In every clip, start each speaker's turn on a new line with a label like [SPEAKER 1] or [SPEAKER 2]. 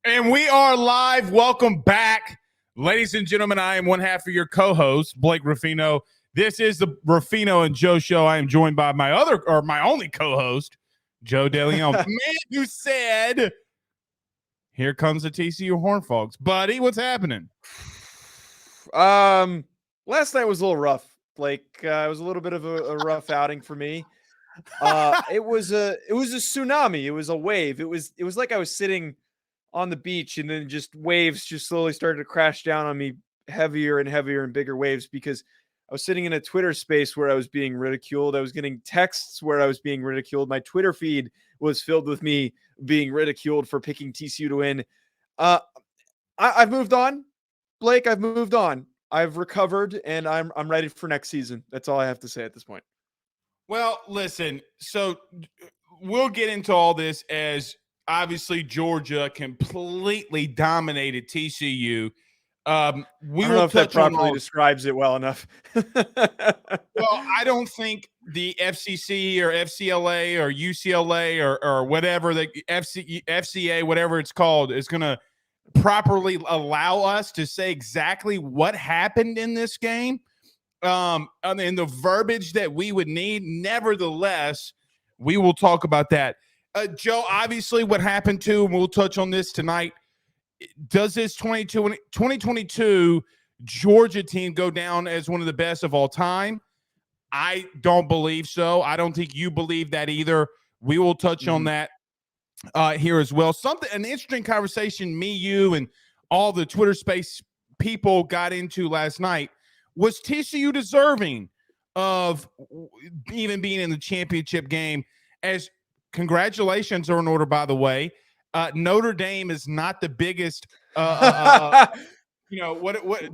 [SPEAKER 1] And we are live. Welcome back. Ladies and gentlemen, I am one half of your co-host, Blake Ruffino. This is the Ruffino and Joe Show. I am joined by my only co-host, Joe DeLeone. Man who said, here comes the TCU Horned Frogs. Buddy, what's happening?
[SPEAKER 2] Last night was a little rough. It was a little bit of a rough outing for me. It was a tsunami. It was a wave. It was like I was sitting on the beach and then just waves just slowly started to crash down on me, heavier and heavier and bigger waves, because I was sitting in a Twitter space where I was being ridiculed. I was getting texts where I was being ridiculed. My Twitter feed was filled with me being ridiculed for picking TCU to win. I've moved on, Blake. I've moved on. I've recovered, and I'm ready for next season. That's all I have to say at this point.
[SPEAKER 1] Well, listen, so we'll get into all this as obviously Georgia completely dominated TCU.
[SPEAKER 2] We don't know if that properly describes it well enough.
[SPEAKER 1] Well, I don't think the FCC or FCLA or UCLA or whatever, the FCA, whatever it's called, is going to properly allow us to say exactly what happened in this game. And the verbiage that we would need. Nevertheless, we will talk about that. Joe, obviously what happened to, and we'll touch on this tonight, does this 2022 Georgia team go down as one of the best of all time? I don't believe so. I don't think you believe that either. We will touch on that here as well. An interesting conversation me, you, and all the Twitter space people got into last night. Was TCU deserving of even being in the championship game? As congratulations are in order, by the way. Notre Dame is not the biggest,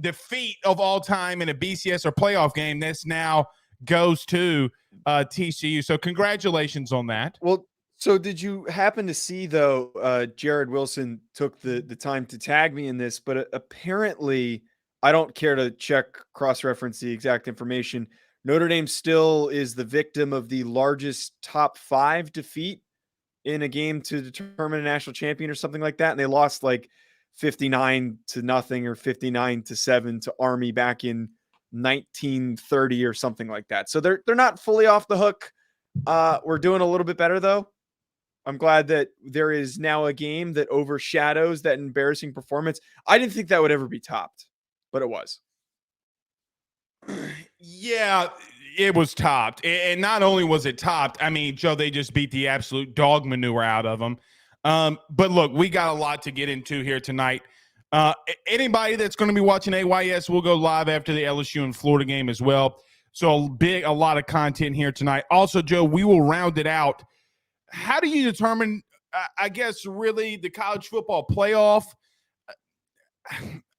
[SPEAKER 1] defeat of all time in a BCS or playoff game. This now goes to TCU. So congratulations on that.
[SPEAKER 2] Well, so did you happen to see, though, Jared Wilson took the time to tag me in this, but apparently – I don't care to check cross-reference the exact information. Notre Dame still is the victim of the largest top 5 defeat in a game to determine a national champion or something like that. And they lost like 59-0 or 59-7 to Army back in 1930 or something like that. So they're not fully off the hook. We're doing a little bit better, though. I'm glad that there is now a game that overshadows that embarrassing performance. I didn't think that would ever be topped, but it was.
[SPEAKER 1] Yeah, it was topped. And not only was it topped, I mean, Joe, they just beat the absolute dog manure out of them. But look, we got a lot to get into here tonight. Anybody that's going to be watching AYS, we'll go live after the LSU and Florida game as well. So a lot of content here tonight. Also, Joe, we will round it out. How do you determine, I guess, really the college football playoff?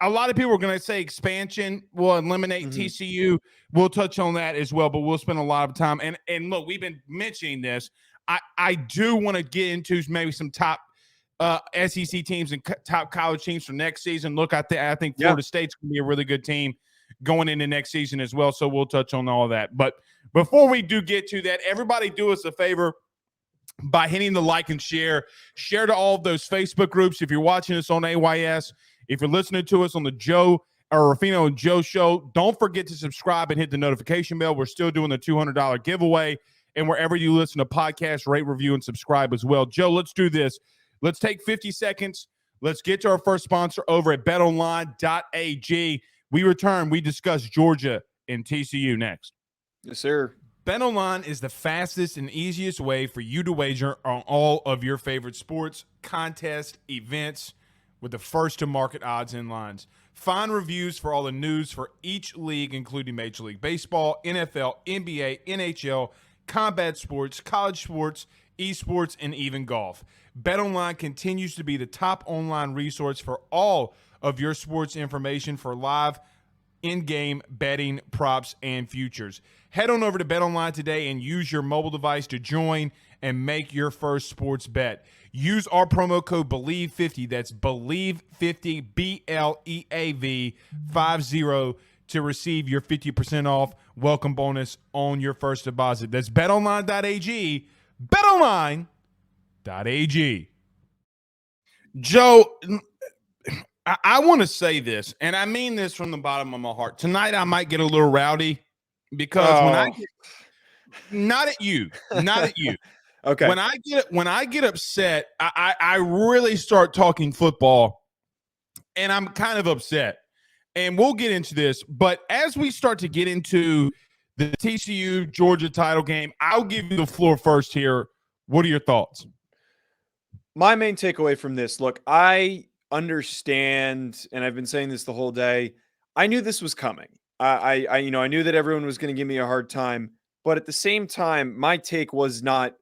[SPEAKER 1] A lot of people are going to say expansion will eliminate TCU. We'll touch on that as well, but we'll spend a lot of time. And look, we've been mentioning this. I do want to get into maybe some top SEC teams and top college teams for next season. Look, I think Florida State's going to be a really good team going into next season as well, so we'll touch on all of that. But before we do get to that, everybody do us a favor by hitting the like and share. Share to all of those Facebook groups. If you're watching us on AYS, if you're listening to us on the Joe or Ruffino and Joe Show, don't forget to subscribe and hit the notification bell. We're still doing the $200 giveaway. And wherever you listen to podcasts, rate, review, and subscribe as well. Joe, let's do this. Let's take 50 seconds. Let's get to our first sponsor over at betonline.ag. We return. We discuss Georgia and TCU next.
[SPEAKER 2] Yes, sir.
[SPEAKER 1] BetOnline is the fastest and easiest way for you to wager on all of your favorite sports, contests, events, with the first-to-market odds and lines. Find reviews for all the news for each league, including Major League Baseball, NFL, NBA, NHL, combat sports, college sports, esports, and even golf. BetOnline continues to be the top online resource for all of your sports information for live in-game betting, props, and futures. Head on over to BetOnline today and use your mobile device to join and make your first sports bet. Use our promo code BELIEVE50, that's BELIEVE50, BLEAV 50, to receive your 50% off welcome bonus on your first deposit. That's betonline.ag, betonline.ag. Joe, I want to say this, and I mean this from the bottom of my heart. Tonight, I might get a little rowdy because not at you, not at you.
[SPEAKER 2] Okay.
[SPEAKER 1] When I get upset, I really start talking football, and I'm kind of upset. And we'll get into this, but as we start to get into the TCU Georgia title game, I'll give you the floor first here. What are your thoughts?
[SPEAKER 2] My main takeaway from this, look, I understand, and I've been saying this the whole day. I knew this was coming. I knew that everyone was going to give me a hard time, but at the same time, my take was not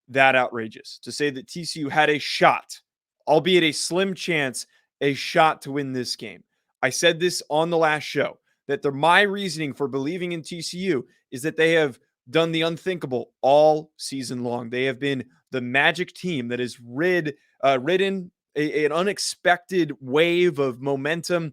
[SPEAKER 2] that outrageous to say that TCU had a shot, albeit a slim chance, a shot to win this game. I said this on the last show that my reasoning for believing in TCU is that they have done the unthinkable all season long. They have been the magic team that has ridden an unexpected wave of momentum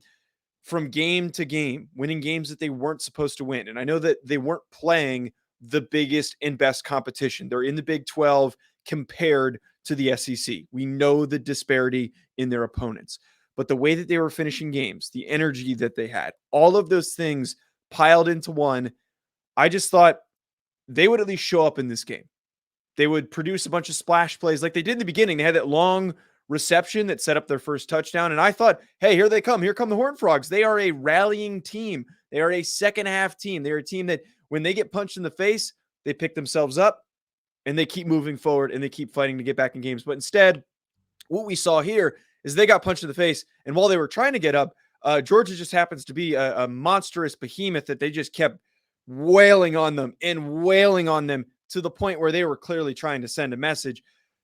[SPEAKER 2] from game to game, winning games that they weren't supposed to win. And I know that they weren't playing the biggest and best competition. They're in the Big 12 compared to the SEC. We know the disparity in their opponents, but the way that they were finishing games, the energy that they had, all of those things piled into one, I just thought they would at least show up in this game. They would produce a bunch of splash plays like they did in the beginning. They had that long reception that set up their first touchdown. And I thought, hey, here they come. Here come the Horned Frogs. They are a rallying team. They are a second half team. They're a team that when they get punched in the face, they pick themselves up and they keep moving forward and they keep fighting to get back in games. But instead, what we saw here is they got punched in the face. And while they were trying to get up, Georgia just happens to be a monstrous behemoth that they just kept wailing on them to the point where they were clearly trying to send a message.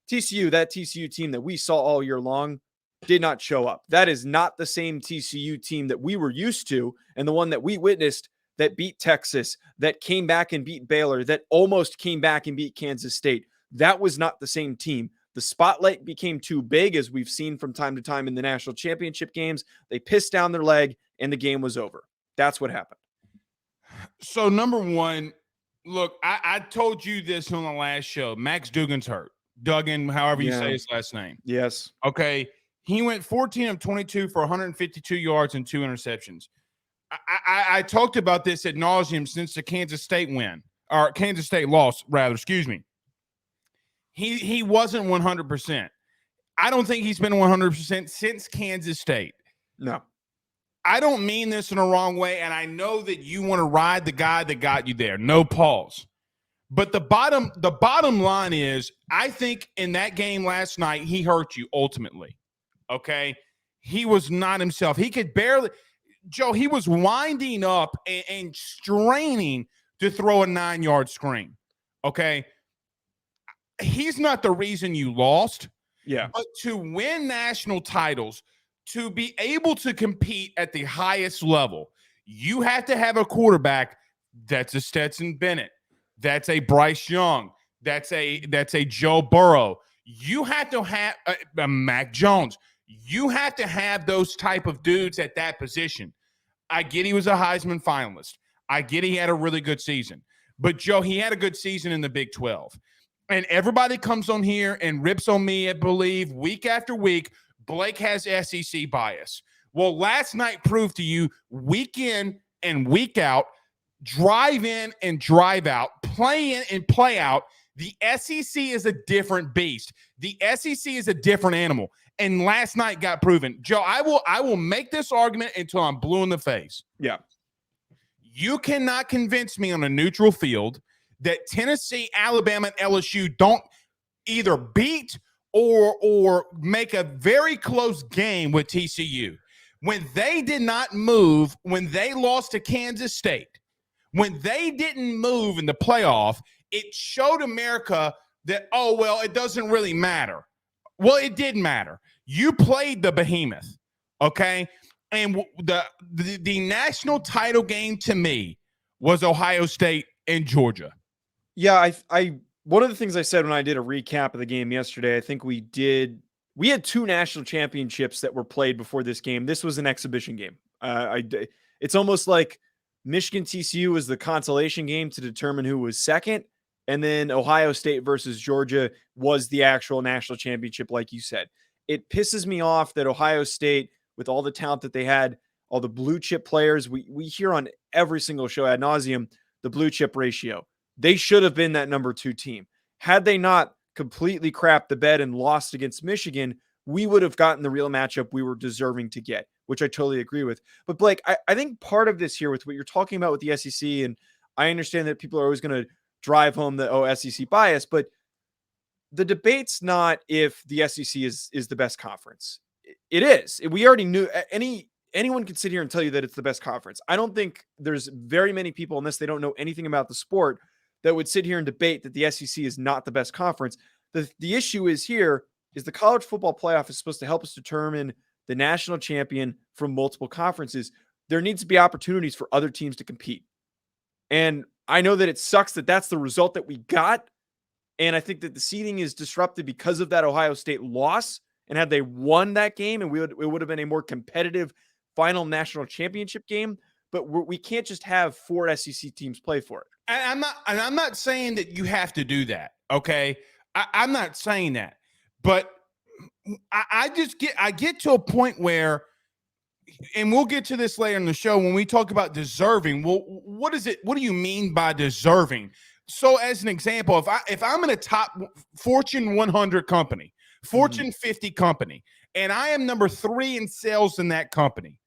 [SPEAKER 2] That TCU team that we saw all year long did not show up. That is not the same TCU team that we were used to and the one that we witnessed that beat Texas, that came back and beat Baylor, that almost came back and beat Kansas State. That was not the same team. The spotlight became too big, as we've seen from time to time in the national championship games. They pissed down their leg and the game was over. That's what happened.
[SPEAKER 1] So, number one, look, I told you this on the last show. Max Dugan's hurt. Duggan, however you say his last name.
[SPEAKER 2] Yes.
[SPEAKER 1] Okay. He went 14 of 22 for 152 yards and 2 interceptions. I talked about this ad nauseum since the Kansas State loss, rather. Excuse me. He wasn't 100%. I don't think he's been 100% since Kansas State.
[SPEAKER 2] No.
[SPEAKER 1] I don't mean this in a wrong way, and I know that you want to ride the guy that got you there. No pause. But the bottom line is, I think in that game last night, he hurt you ultimately. Okay? He was not himself. He could barely – Joe, he was winding up and straining to throw a 9-yard screen. Okay? He's not the reason you lost.
[SPEAKER 2] Yeah.
[SPEAKER 1] But to win national titles, to be able to compete at the highest level, you have to have a quarterback that's a Stetson Bennett, that's a Bryce Young, that's a Joe Burrow. You have to have a Mac Jones. You have to have those type of dudes at that position. I get he was a Heisman finalist. I get he had a really good season. But, Joe, he had a good season in the Big 12. And everybody comes on here and rips on me, I believe, week after week, Blake has SEC bias. Well, last night proved to you week in and week out, drive in and drive out, play in and play out, the SEC is a different beast. The SEC is a different animal. And last night got proven. Joe, I will make this argument until I'm blue in the face.
[SPEAKER 2] Yeah.
[SPEAKER 1] You cannot convince me on a neutral field that Tennessee, Alabama, and LSU don't either beat or make a very close game with TCU. When they did not move, when they lost to Kansas State, when they didn't move in the playoff, it showed America that, oh, well, it doesn't really matter. Well, it did matter. You played the behemoth, okay? And the national title game to me was Ohio State and Georgia.
[SPEAKER 2] Yeah, I one of the things I said when I did a recap of the game yesterday, I think we had 2 national championships that were played before this game. This was an exhibition game. It's almost like Michigan TCU was the consolation game to determine who was second, and then Ohio State versus Georgia was the actual national championship, like you said. it pisses me off that Ohio State, with all the talent that they had, all the blue chip players, we hear on every single show ad nauseum, the blue chip ratio. They should have been that number 2 team. Had they not completely crapped the bed and lost against Michigan, we would have gotten the real matchup we were deserving to get, which I totally agree with. But Blake, I think part of this here with what you're talking about with the SEC, and I understand that people are always going to drive home the SEC bias, but the debate's not if the SEC is the best conference. It is. We already knew. Anyone can sit here and tell you that it's the best conference. I don't think there's very many people, unless they don't know anything about the sport, that would sit here and debate that the SEC is not the best conference. The issue is here is the college football playoff is supposed to help us determine the national champion from multiple conferences. There needs to be opportunities for other teams to compete. And I know that it sucks that that's the result that we got. And I think that the seeding is disrupted because of that Ohio State loss. And had they won that game, and it would have been a more competitive final national championship game. But we can't just have 4 SEC teams play for it.
[SPEAKER 1] And I'm not saying that you have to do that. Okay, I'm not saying that, but I get to a point where, and we'll get to this later in the show when we talk about deserving. Well, what is it? What do you mean by deserving? So, as an example, if I'm in a top Fortune 100 company, Fortune 50 company, and I am number 3 in sales in that company,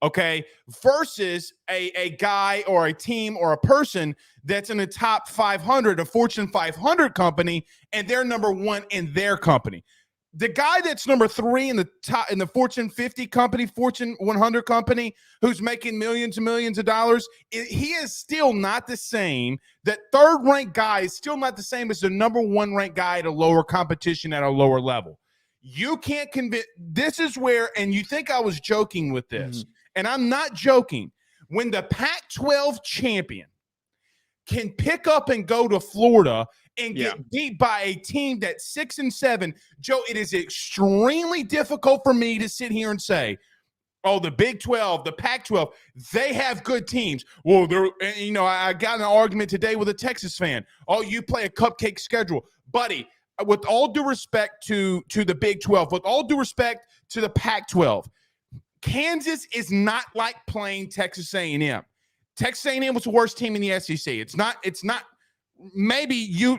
[SPEAKER 1] okay, versus a guy or a team or a person that's in the top 500, a Fortune 500 company, and they're number 1 in their company. The guy that's number 3 in the top in the Fortune 50 company, Fortune 100 company, who's making millions and millions of dollars, he is still not the same. That third-ranked guy is still not the same as the number 1 ranked guy at a lower competition at a lower level. You can't convince. This is where, and you think I was joking with this, and I'm not joking. When the Pac-12 champion can pick up and go to Florida and get beat by a team that's 6-7, Joe, it is extremely difficult for me to sit here and say, oh, the Big 12, the Pac-12, they have good teams. Well, I got in an argument today with a Texas fan. Oh, you play a cupcake schedule. Buddy, with all due respect to the Big 12, with all due respect to the Pac-12, Kansas is not like playing Texas A&M. Texas A&M was the worst team in the SEC. It's not maybe you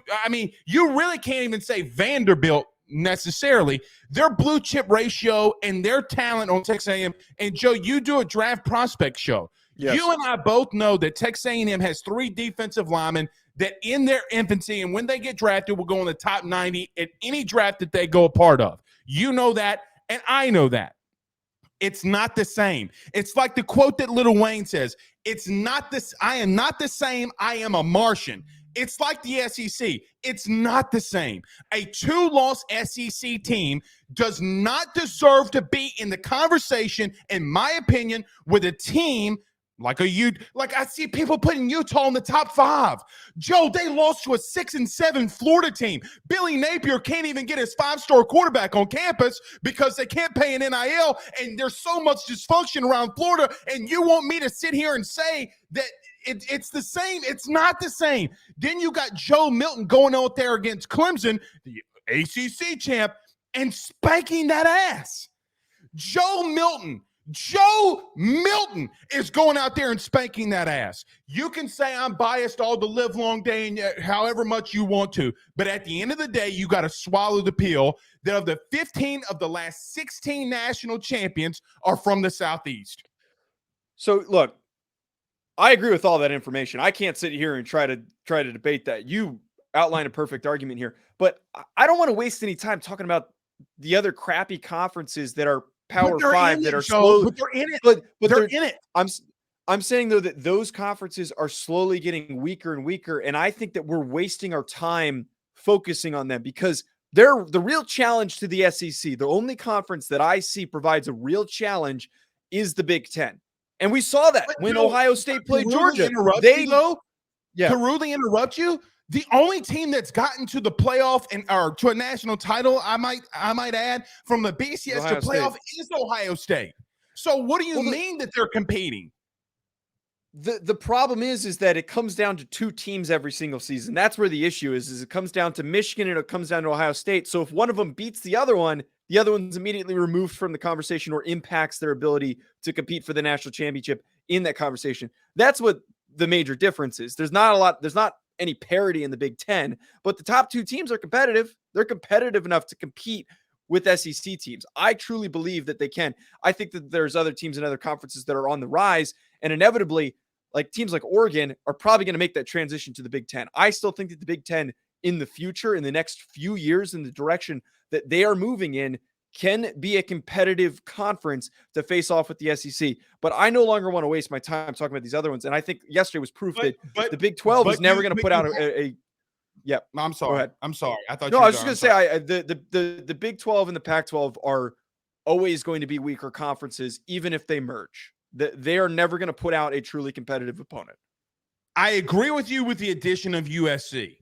[SPEAKER 1] really can't even say Vanderbilt necessarily. Their blue chip ratio and their talent on Texas A&M. And Joe, you do a draft prospect show. Yes. You and I both know that Texas A&M has 3 defensive linemen that in their infancy and when they get drafted will go in the top 90 at any draft that they go a part of. You know that, and I know that. It's not the same. It's like the quote that Lil Wayne says, it's not this. I am not the same. I am a Martian. It's like the SEC. It's not the same. A 2-loss SEC team does not deserve to be in the conversation, in my opinion, with a team like I see people putting Utah in the top 5. Joe, they lost to a 6-7 Florida team. Billy Napier can't even get his 5-star quarterback on campus because they can't pay an NIL, and there's so much dysfunction around Florida, and you want me to sit here and say that it's the same? It's not the same. Then you got Joe Milton going out there against Clemson, the ACC champ, and spanking that ass. Joe Milton is going out there and spanking that ass. You can say I'm biased all the live long day and however much you want to, but at the end of the day, you got to swallow the pill that of the 15 of the last 16 national champions are from the Southeast.
[SPEAKER 2] So look, I agree with all that information. I can't sit here and try to debate that. You outline a perfect argument here, but I don't want to waste any time talking about the other crappy conferences that are Power 5 that are slow.
[SPEAKER 1] But they're in it.
[SPEAKER 2] But
[SPEAKER 1] they're in it.
[SPEAKER 2] I'm saying though that those conferences are slowly getting weaker and weaker, and I think that we're wasting our time focusing on them because they're the real challenge to the SEC. The only conference that I see provides a real challenge is the Big 10. And we saw that when Ohio State played Georgia.
[SPEAKER 1] To rudely interrupt you, the only team that's gotten to the playoff or to a national title, I might add, from the BCS to playoff is Ohio State. So what do you mean that they're competing?
[SPEAKER 2] The problem is that it comes down to 2 teams every single season. That's where the issue is it comes down to Michigan and it comes down to Ohio State. So if one of them beats the other one, the other one's immediately removed from the conversation or impacts their ability to compete for the national championship in that conversation. That's what the major difference is. There's not any parity in the Big Ten, but the top two teams are competitive. They're competitive enough to compete with SEC teams. I truly believe that they can. I think that there's other teams in other conferences that are on the rise, and inevitably, like teams like Oregon are probably going to make that transition to the Big Ten. I still think that the Big Ten in the future, in the next few years, in the direction that they are moving in, can be a competitive conference to face off with the SEC. But I no longer want to waste my time talking about these other ones. And I think yesterday was proof that the Big 12 is never going to put out a yeah.
[SPEAKER 1] I'm sorry.
[SPEAKER 2] Go ahead.
[SPEAKER 1] I'm sorry. I thought
[SPEAKER 2] no,
[SPEAKER 1] you
[SPEAKER 2] I was just going to say the Big 12 and the Pac-12 are always going to be weaker conferences, even if they merge. They are never going to put out a truly competitive opponent.
[SPEAKER 1] I agree with you with the addition of USC.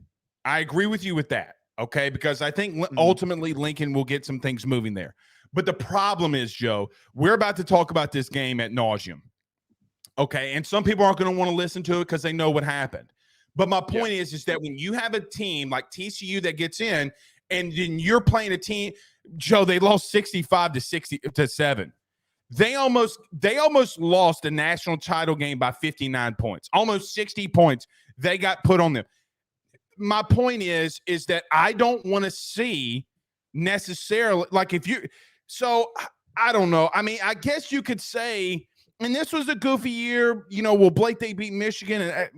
[SPEAKER 1] I agree with you with that. Okay, because I think ultimately Lincoln will get some things moving there. But the problem is, Joe, we're about to talk about this game ad nauseum. Okay, and some people aren't going to want to listen to it because they know what happened. But my point is that when you have a team like TCU that gets in, and then you're playing a team, Joe, they lost 65-7. They almost lost the national title game by 59 points, almost 60 points. They got put on them. My point is that I don't want to see necessarily like so I don't know. I mean, I guess you could say, and this was a goofy year, will Blake, they beat Michigan and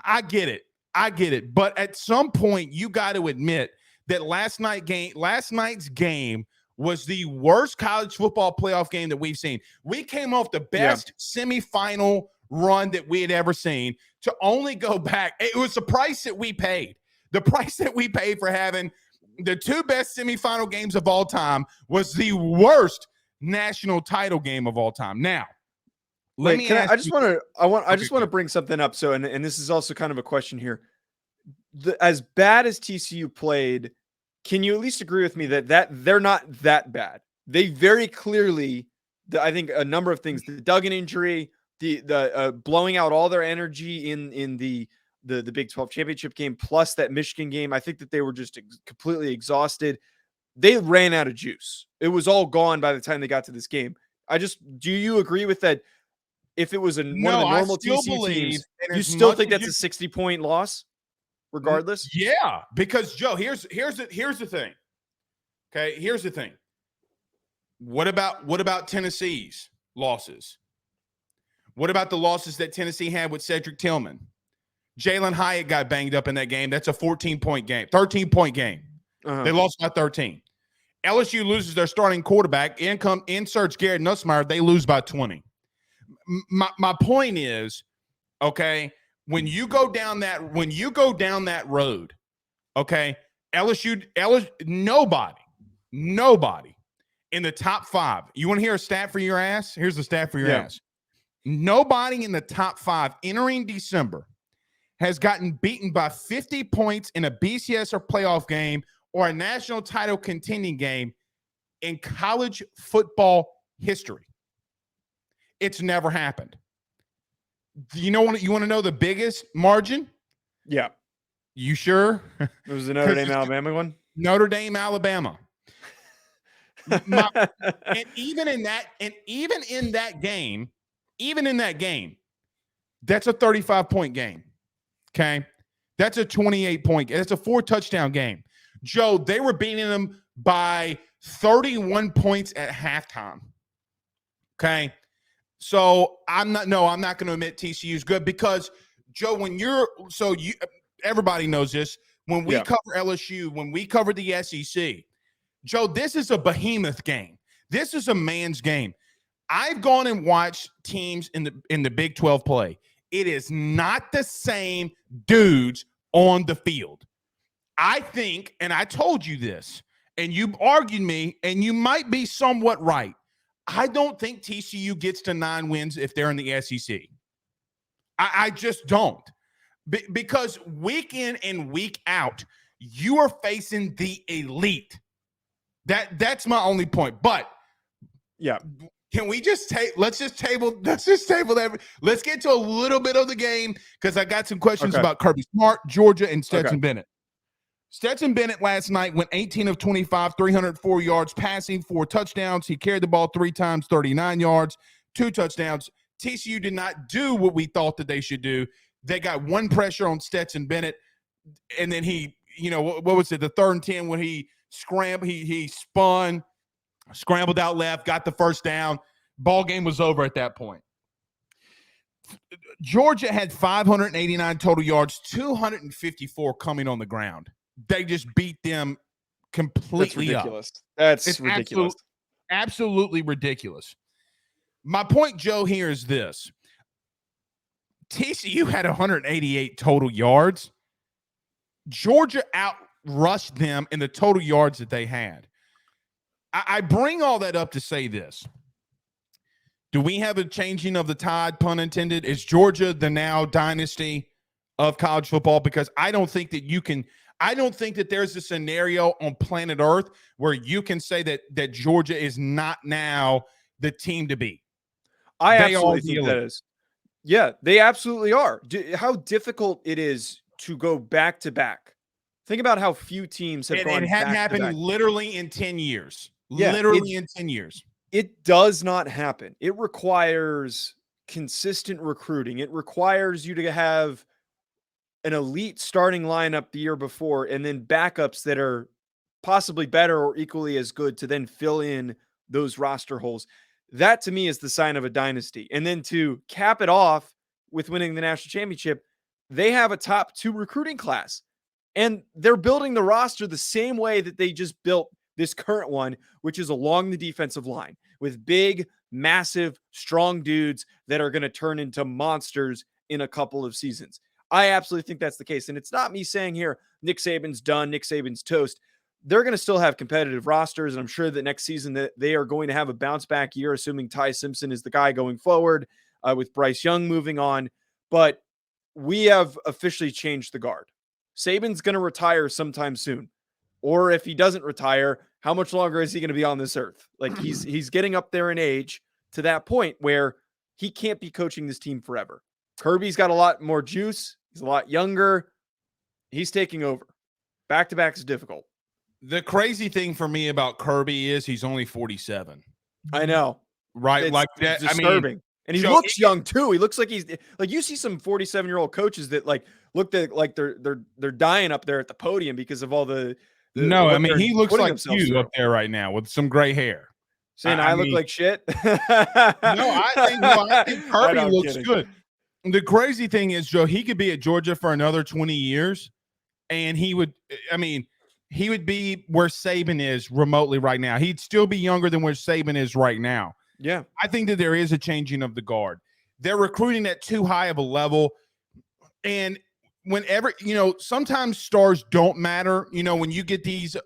[SPEAKER 1] I get it. But at some point you got to admit that last night's game was the worst college football playoff game that we've seen. We came off the best semifinal run that we had ever seen to only go back. It was the price that we paid. The price that we paid for having the two best semifinal games of all time was the worst national title game of all time. Now,
[SPEAKER 2] I just want to bring something up. So, and this is also kind of a question here. As bad as TCU played, can you at least agree with me that they're not that bad? They very clearly, I think a number of things, the Duggan injury, the blowing out all their energy in the Big 12 championship game, plus that Michigan game. I think that they were just completely exhausted. They ran out of juice. It was all gone by the time they got to this game. Do you agree with that? If it was one of the normal TCU teams, you still think that's a 60-point loss, regardless?
[SPEAKER 1] Yeah, because Joe, here's the thing. Okay, here's the thing. What about Tennessee's losses? What about the losses that Tennessee had with Cedric Tillman? Jalen Hyatt got banged up in that game. That's a 14-point game, 13-point game. They lost by 13. LSU loses their starting quarterback. Inserts Garrett Nussmeier. They lose by 20. My point is, okay, when you go down that road, okay, LSU nobody in the top 5. You want to hear a stat for your ass? Here's the stat for your ass. Nobody in the top 5 entering December has gotten beaten by 50 points in a BCS or playoff game or a national title contending game in college football history. It's never happened. Do you want to know the biggest margin?
[SPEAKER 2] Yeah.
[SPEAKER 1] You sure?
[SPEAKER 2] It was the Notre Dame Alabama one.
[SPEAKER 1] Notre Dame Alabama. And even in that game, that's a 35-point game. Okay. That's a 28-point game. That's a 4-touchdown game. Joe, they were beating them by 31 points at halftime. Okay. So I'm not going to admit TCU is good because Joe, everybody knows this. When we cover LSU, when we cover the SEC, Joe, this is a behemoth game. This is a man's game. I've gone and watched teams in the Big 12 play. It is not the same dudes on the field. I think, and I told you this, and you argued me, and you might be somewhat right. I don't think TCU gets to 9 wins if they're in the SEC. I just don't. Because week in and week out, you are facing the elite. That's my only point. But
[SPEAKER 2] yeah,
[SPEAKER 1] can we just let's just table that. Let's get to a little bit of the game because I got some questions about Kirby Smart, Georgia, and Stetson Bennett. Stetson Bennett last night went 18 of 25, 304 yards passing, 4 touchdowns. He carried the ball 3 times, 39 yards, 2 touchdowns. TCU did not do what we thought that they should do. They got 1 pressure on Stetson Bennett, and then he, what was it, the 3rd and 10 when he scrambled, he spun, scrambled out left, got the first down. Ball game was over at that point. Georgia had 589 total yards, 254 coming on the ground. They just beat them completely.
[SPEAKER 2] That's ridiculous. That's ridiculous.
[SPEAKER 1] Absolutely ridiculous. My point, Joe, here is this. TCU had 188 total yards. Georgia outrushed them in the total yards that they had. I bring all that up to say this. Do we have a changing of the tide, pun intended? Is Georgia the now dynasty of college football? Because I don't think that there's a scenario on planet Earth where you can say that Georgia is not now the team to beat.
[SPEAKER 2] I absolutely think that is. Yeah, they absolutely are. How difficult it is to go back to back. Think about how few teams have gone back to back.
[SPEAKER 1] It hadn't happened literally in 10 years. Yeah, literally in 10 years.
[SPEAKER 2] It does not happen. It requires consistent recruiting. It requires you to have an elite starting lineup the year before and then backups that are possibly better or equally as good to then fill in those roster holes. That to me is the sign of a dynasty. And then to cap it off with winning the national championship, they have a top 2 recruiting class. And they're building the roster the same way that they just built this current one, which is along the defensive line with big, massive, strong dudes that are going to turn into monsters in a couple of seasons. I absolutely think that's the case. And it's not me saying here, Nick Saban's done, Nick Saban's toast. They're going to still have competitive rosters. And I'm sure that next season that they are going to have a bounce back year, assuming Ty Simpson is the guy going forward with Bryce Young moving on. But we have officially changed the guard. Saban's going to retire sometime soon. Or if he doesn't retire, how much longer is he going to be on this earth? Like he's getting up there in age to that point where he can't be coaching this team forever. Kirby's got a lot more juice. He's a lot younger. He's taking over. Back-to-back is difficult.
[SPEAKER 1] The crazy thing for me about Kirby is he's only 47.
[SPEAKER 2] I know.
[SPEAKER 1] Right?
[SPEAKER 2] It's,
[SPEAKER 1] like that.
[SPEAKER 2] It's disturbing. And he looks young too. He looks like he's like, you see some 47-year-old coaches that look like they're dying up there at the podium because of all the
[SPEAKER 1] no, I mean, he looks like you up there right now with some gray hair.
[SPEAKER 2] Saying I look like shit?
[SPEAKER 1] I think Kirby looks good. The crazy thing is, Joe, he could be at Georgia for another 20 years, and he would be where Saban is remotely right now. He'd still be younger than where Saban is right now.
[SPEAKER 2] Yeah.
[SPEAKER 1] I think that there is a changing of the guard. They're recruiting at too high of a level, and whenever, sometimes stars don't matter, when you get these,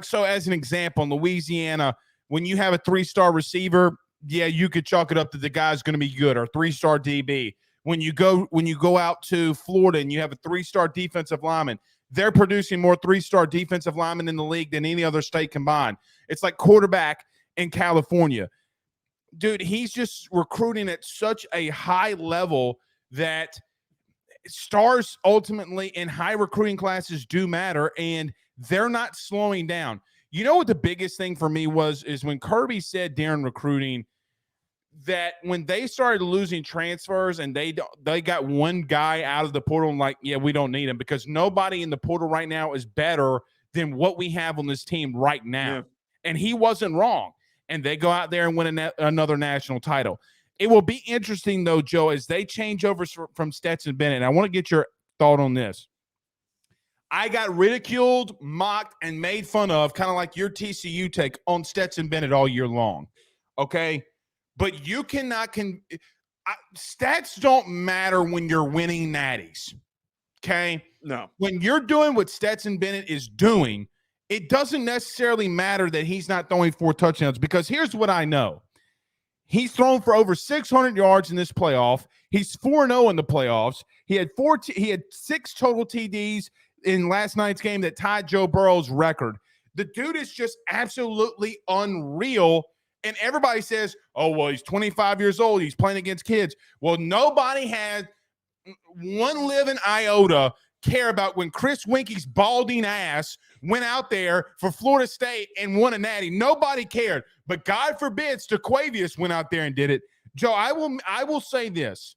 [SPEAKER 1] so as an example, in Louisiana, when you have a 3-star receiver, yeah, you could chalk it up that the guy's going to be good, or 3-star DB. When you go out to Florida and you have a 3-star defensive lineman, they're producing more 3-star defensive linemen in the league than any other state combined. It's like quarterback in California. Dude, he's just recruiting at such a high level that stars ultimately in high recruiting classes do matter, and they're not slowing down. You know what the biggest thing for me is when Kirby said during recruiting that when they started losing transfers and they got one guy out of the portal and yeah, we don't need him because nobody in the portal right now is better than what we have on this team right now. Yeah. And he wasn't wrong. And they go out there and win another national title. It will be interesting, though, Joe, as they change over from Stetson Bennett. I want to get your thought on this. I got ridiculed, mocked, and made fun of, kind of like your TCU take on Stetson Bennett all year long, okay? But you cannot stats don't matter when you're winning natties, okay?
[SPEAKER 2] No.
[SPEAKER 1] When you're doing what Stetson Bennett is doing, it doesn't necessarily matter that he's not throwing 4 touchdowns, because here's what I know. He's thrown for over 600 yards in this playoff. He's 4-0 in the playoffs. He had 6 total TDs in last night's game that tied Joe Burrow's record. The dude is just absolutely unreal. And everybody says, oh, well, he's 25 years old. He's playing against kids. Well, nobody had one living iota care about when Chris Winke's balding ass went out there for Florida State and won a natty. Nobody cared. But God forbid Staquavius went out there and did it. Joe, I will say this.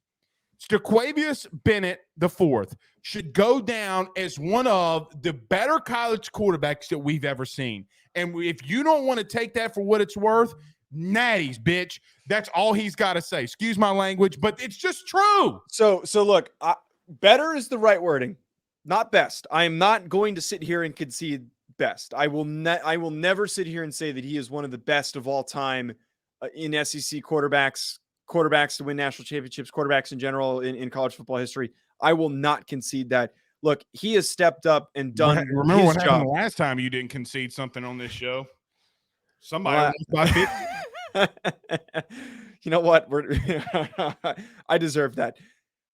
[SPEAKER 1] Staquavius Bennett IV should go down as one of the better college quarterbacks that we've ever seen. And if you don't want to take that for what it's worth, natties, bitch. That's all he's got to say. Excuse my language, but it's just true.
[SPEAKER 2] So look, better is the right wording, not best. I am not going to sit here and concede best. I will never sit here and say that he is one of the best of all time in SEC quarterbacks to win national championships, quarterbacks in general in college football history. I will not concede that. Look, he has stepped up and done
[SPEAKER 1] Remember
[SPEAKER 2] his
[SPEAKER 1] what happened
[SPEAKER 2] job.
[SPEAKER 1] the last time you didn't concede something on this show? Somebody almost got bit.
[SPEAKER 2] You know what? I deserve that.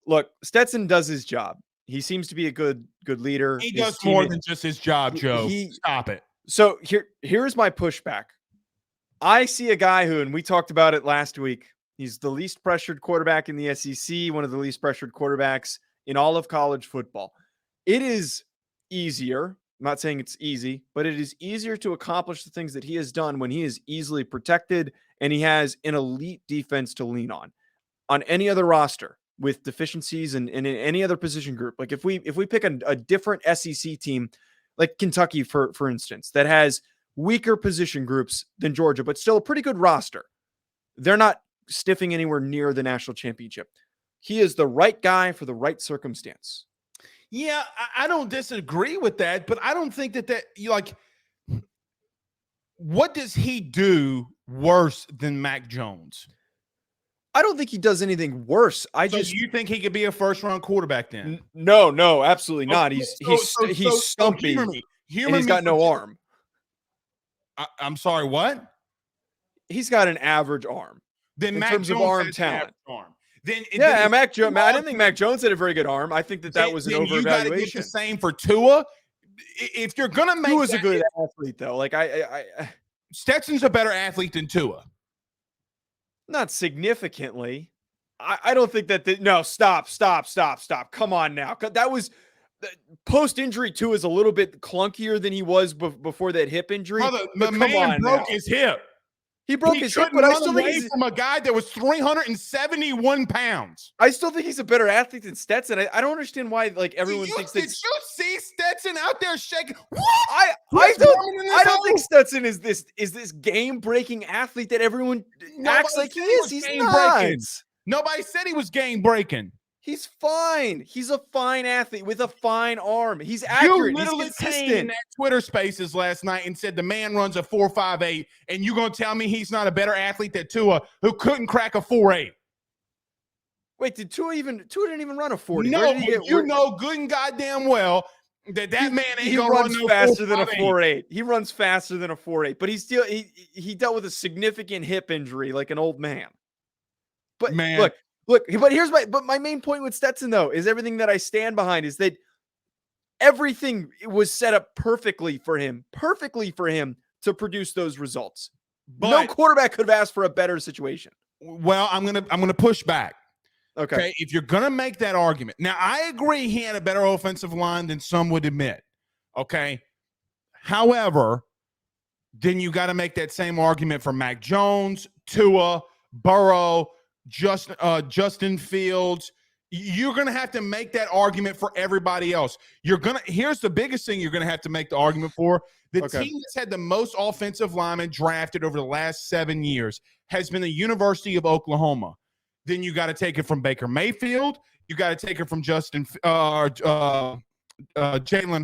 [SPEAKER 2] Look, Stetson does his job. He seems to be a good leader.
[SPEAKER 1] He does more than just his job, Joe. Stop it.
[SPEAKER 2] So here's my pushback. I see a guy who, and we talked about it last week, he's the least pressured quarterback in the SEC, one of the least pressured quarterbacks in all of college football. It is easier. I'm not saying it's easy, but it is easier to accomplish the things that he has done when he is easily protected and he has an elite defense to lean on any other roster with deficiencies and in any other position group. Like if we pick a different SEC team, like Kentucky, for instance, that has weaker position groups than Georgia, but still a pretty good roster, they're not stiffing anywhere near the national championship. He is the right guy for the right circumstance.
[SPEAKER 1] Yeah, I don't disagree with that, but I don't think that what does he do worse than Mac Jones?
[SPEAKER 2] I don't think he does anything worse.
[SPEAKER 1] You think he could be a first-round quarterback then?
[SPEAKER 2] No, absolutely not. He's stumpy.
[SPEAKER 1] And he's
[SPEAKER 2] got no arm.
[SPEAKER 1] I'm sorry, what?
[SPEAKER 2] He's got an average arm.
[SPEAKER 1] Then
[SPEAKER 2] in
[SPEAKER 1] Mac
[SPEAKER 2] terms
[SPEAKER 1] Jones
[SPEAKER 2] of arm talent.
[SPEAKER 1] Mac
[SPEAKER 2] Jones. I didn't think Mac Jones had a very good arm. I think that was an overvaluation.
[SPEAKER 1] You got to get the same for Tua. If you're gonna make,
[SPEAKER 2] Tua's a good athlete, though. Like
[SPEAKER 1] Stetson's a better athlete than Tua.
[SPEAKER 2] Not significantly. I don't think that. No, stop. Come on now. That was post-injury. Tua is a little bit clunkier than he was before that hip injury.
[SPEAKER 1] Brother, the man broke his hip.
[SPEAKER 2] He broke his hip, but I still think he's
[SPEAKER 1] from a guy that was 371 pounds.
[SPEAKER 2] I still think he's a better athlete than Stetson. I don't understand why everyone thinks that.
[SPEAKER 1] Did you see Stetson out there shaking? What?
[SPEAKER 2] I don't think Stetson is this game-breaking athlete that everyone acts like he is. He's not.
[SPEAKER 1] Nobody said he was game-breaking.
[SPEAKER 2] He's fine. He's a fine athlete with a fine arm. He's accurate. He's consistent.
[SPEAKER 1] In that Twitter Spaces last night and said the man runs a 4.58, and you're going to tell me he's not a better athlete than Tua, who couldn't crack a 4.8?
[SPEAKER 2] Wait, did Tua didn't even run a 40?
[SPEAKER 1] No, you know good and goddamn well that man ain't going to run no
[SPEAKER 2] faster than a 4.8. He runs faster than a 4.8, but he dealt with a significant hip injury like an old man. But
[SPEAKER 1] man,
[SPEAKER 2] look, but my main point with Stetson, though, is everything that I stand behind is that everything was set up perfectly for him to produce those results.
[SPEAKER 1] But,
[SPEAKER 2] no quarterback could have asked for a better situation.
[SPEAKER 1] Well, I'm gonna push back.
[SPEAKER 2] Okay.
[SPEAKER 1] If you're gonna make that argument, now I agree he had a better offensive line than some would admit. Okay. However, then you got to make that same argument for Mac Jones, Tua, Burrow, Justin Fields. You're going to have to make that argument for everybody else. Here's the biggest thing you're going to have to make the argument for. The team that's had the most offensive linemen drafted over the last 7 years has been the University of Oklahoma. Then you got to take it from Baker Mayfield. You got to take it from Jalen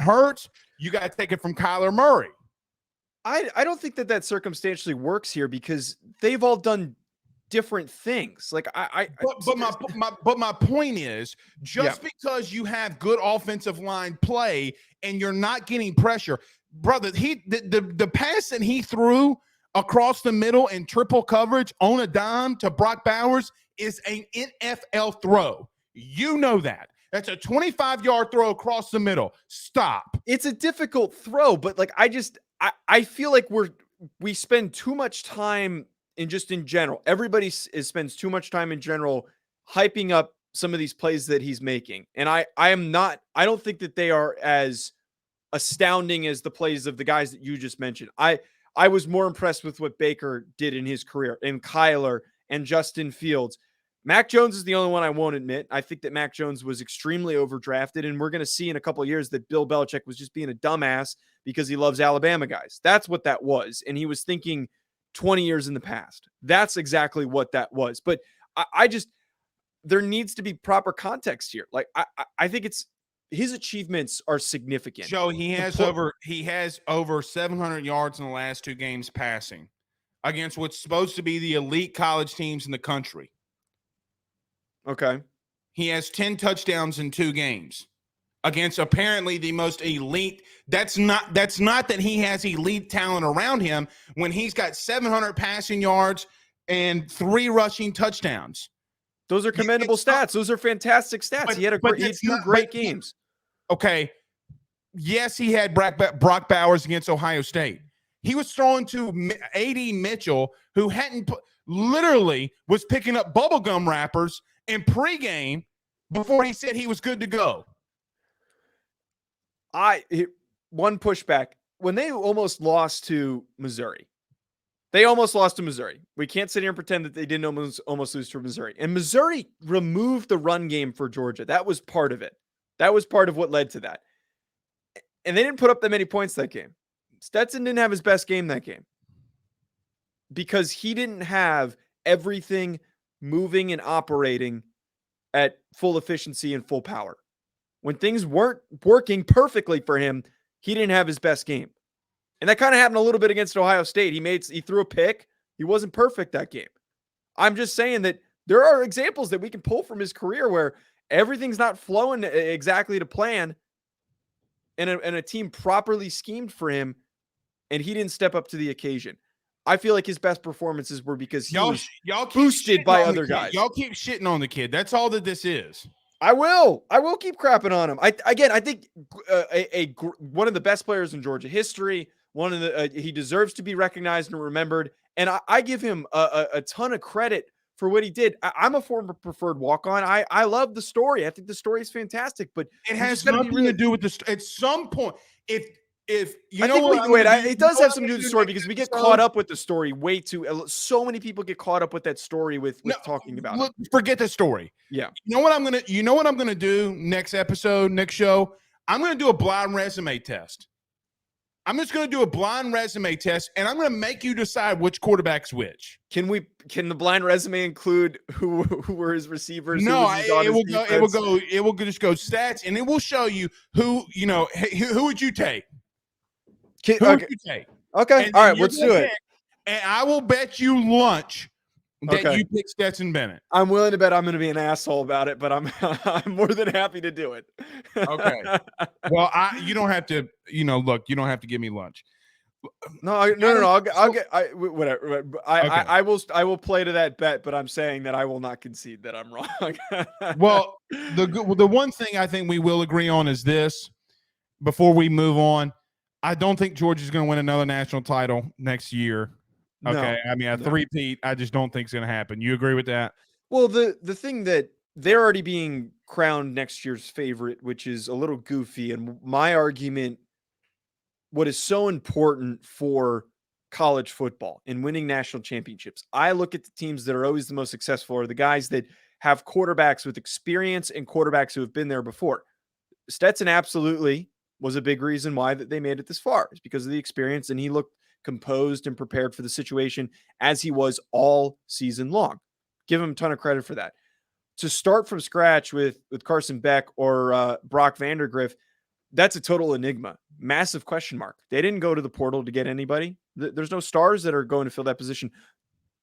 [SPEAKER 1] Hurts. You got to take it from Kyler Murray.
[SPEAKER 2] I don't think that circumstantially works here because they've all done different things. Like
[SPEAKER 1] but my point is because you have good offensive line play and you're not getting pressure, brother. The pass that he threw across the middle in triple coverage on a dime to Brock Bowers is an NFL throw. You know that. That's a 25-yard throw across the middle. Stop.
[SPEAKER 2] It's a difficult throw, but like I feel like we spend too much time in general. Everybody spends too much time in general hyping up some of these plays that he's making. And I don't think that they are as astounding as the plays of the guys that you just mentioned. I was more impressed with what Baker did in his career, and Kyler and Justin Fields. Mac Jones is the only one I won't admit. I think that Mac Jones was extremely overdrafted, and we're going to see in a couple of years that Bill Belichick was just being a dumbass because he loves Alabama guys. That's what that was. And he was thinking 20 years in the past. That's exactly what that was. But I just, there needs to be proper context here. Like, I think his achievements are significant.
[SPEAKER 1] Joe, he has over 700 yards in the last 2 games passing against what's supposed to be the elite college teams in the country.
[SPEAKER 2] Okay.
[SPEAKER 1] He has 10 touchdowns in 2 games against apparently the most elite. That's not that he has elite talent around him when he's got 700 passing yards and 3 rushing touchdowns.
[SPEAKER 2] Those are commendable stats. Those are fantastic stats. He had 2 great games.
[SPEAKER 1] Okay. Yes, he had Brock Bowers against Ohio State. He was throwing to A.D. Mitchell, who literally was picking up bubblegum wrappers in pregame before he said he was good to go.
[SPEAKER 2] One pushback. When they almost lost to Missouri, we can't sit here and pretend that they didn't almost lose to Missouri. And Missouri removed the run game for Georgia. That was part of it. That was part of what led to that. And they didn't put up that many points that game. Stetson didn't have his best game that game because he didn't have everything moving and operating at full efficiency and full power. When things weren't working perfectly for him, he didn't have his best game. And that kind of happened a little bit against Ohio State. He threw a pick. He wasn't perfect that game. I'm just saying that there are examples that we can pull from his career where everything's not flowing exactly to plan and a team properly schemed for him, and he didn't step up to the occasion. I feel like his best performances were because he was boosted by other guys.
[SPEAKER 1] Y'all keep shitting on the kid. That's all that this is.
[SPEAKER 2] I will keep crapping on him. I think one of the best players in Georgia history. He deserves to be recognized and remembered. And I give him a ton of credit for what he did. I'm a former preferred walk-on. I love the story. I think the story is fantastic, but
[SPEAKER 1] it has nothing to do with the. At some point, it
[SPEAKER 2] does have something to do with the story because we get caught up with the story way too. So many people get caught up with that story with talking about it.
[SPEAKER 1] Forget the story.
[SPEAKER 2] Yeah.
[SPEAKER 1] You know what I'm gonna do next episode, next show? I'm gonna do a blind resume test. I'm just going to do a blind resume test, and I'm going to make you decide which quarterback's which.
[SPEAKER 2] Can the blind resume include who were his receivers?
[SPEAKER 1] No, it will just go stats, and it will show you who would you take? Who would you take?
[SPEAKER 2] Okay, all right, let's do it.
[SPEAKER 1] And I will bet you lunch that you pick Stetson Bennett.
[SPEAKER 2] I'm willing to bet I'm going to be an asshole about it, but I'm more than happy to do it.
[SPEAKER 1] Okay. Well, you don't have to. Look, you don't have to give me lunch.
[SPEAKER 2] No. Whatever. I will play to that bet, but I'm saying that I will not concede that I'm wrong.
[SPEAKER 1] Well, the one thing I think we will agree on is this. Before we move on, I don't think Georgia's going to win another national title next year. Okay, a three-peat, I just don't think it's going to happen. You agree with that?
[SPEAKER 2] Well, the thing that they're already being crowned next year's favorite, which is a little goofy, and my argument, what is so important for college football and winning national championships, I look at the teams that are always the most successful are the guys that have quarterbacks with experience and quarterbacks who have been there before. Stetson absolutely was a big reason why that they made it this far. It's because of the experience, and he looked composed and prepared for the situation as he was all season long. Give him a ton of credit for that. To start from scratch with Carson Beck or Brock Vandergriff, that's a total enigma. Massive question mark. They didn't go to the portal to get anybody. There's no stars that are going to fill that position.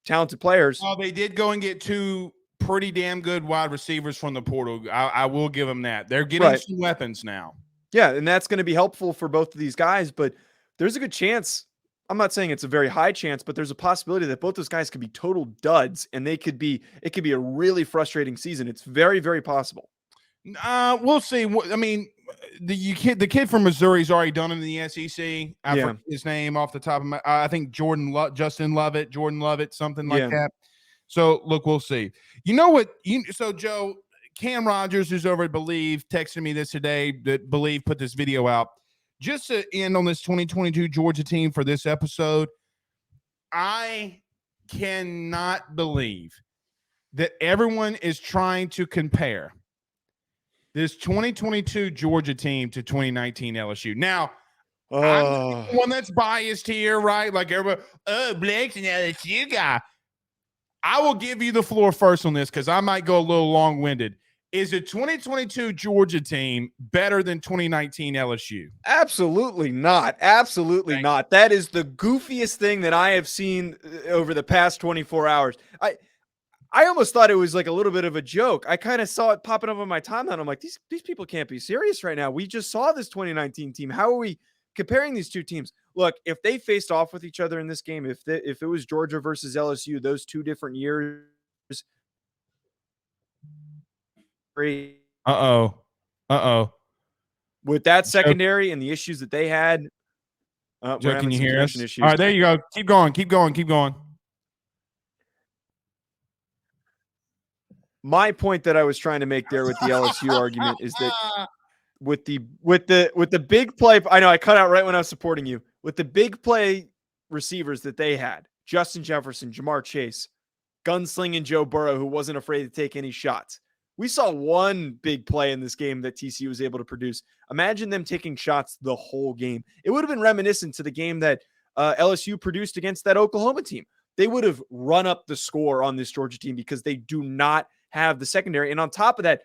[SPEAKER 2] Talented players.
[SPEAKER 1] Well, they did go and get 2 pretty damn good wide receivers from the portal. I will give them that. They're getting some weapons now.
[SPEAKER 2] Yeah, and that's going to be helpful for both of these guys, but there's a good chance. I'm not saying it's a very high chance, but there's a possibility that both those guys could be total duds, and it could be a really frustrating season. It's very, very possible.
[SPEAKER 1] We'll see. I mean, the kid from Missouri's already done it in the SEC. I forget his name off the top of my. I think Jordan Lovett, something like that. So look, we'll see. You know what? So Joe, Cam Rogers, who's over at Believe, texted me this today that Believe put this video out. Just to end on this 2022 Georgia team for this episode, I cannot believe that everyone is trying to compare this 2022 Georgia team to 2019 LSU. Now, I'm the one that's biased here, right? Like everybody, Blake's an LSU guy. I will give you the floor first on this because I might go a little long-winded. Is the 2022 Georgia team better than 2019 LSU?
[SPEAKER 2] Absolutely not. Absolutely not. That is the goofiest thing that I have seen over the past 24 hours. I almost thought it was like a little bit of a joke. I kind of saw it popping up on my timeline. I'm like, these people can't be serious right now. We just saw this 2019 team. How are we comparing these two teams? Look, if they faced off with each other in this game, if it was Georgia versus LSU, those 2 different years. With that secondary and the issues that they had.
[SPEAKER 1] Joe, can you hear us? Issues. All right, there you go. Keep going.
[SPEAKER 2] My point that I was trying to make there with the LSU argument is that with the big play, I know I cut out right when I was supporting you. With the big play receivers that they had, Justin Jefferson, Jamar Chase, gunslinging Joe Burrow, who wasn't afraid to take any shots. We saw one big play in this game that TCU was able to produce. Imagine them taking shots the whole game. It would have been reminiscent to the game that LSU produced against that Oklahoma team. They would have run up the score on this Georgia team because they do not have the secondary. And on top of that,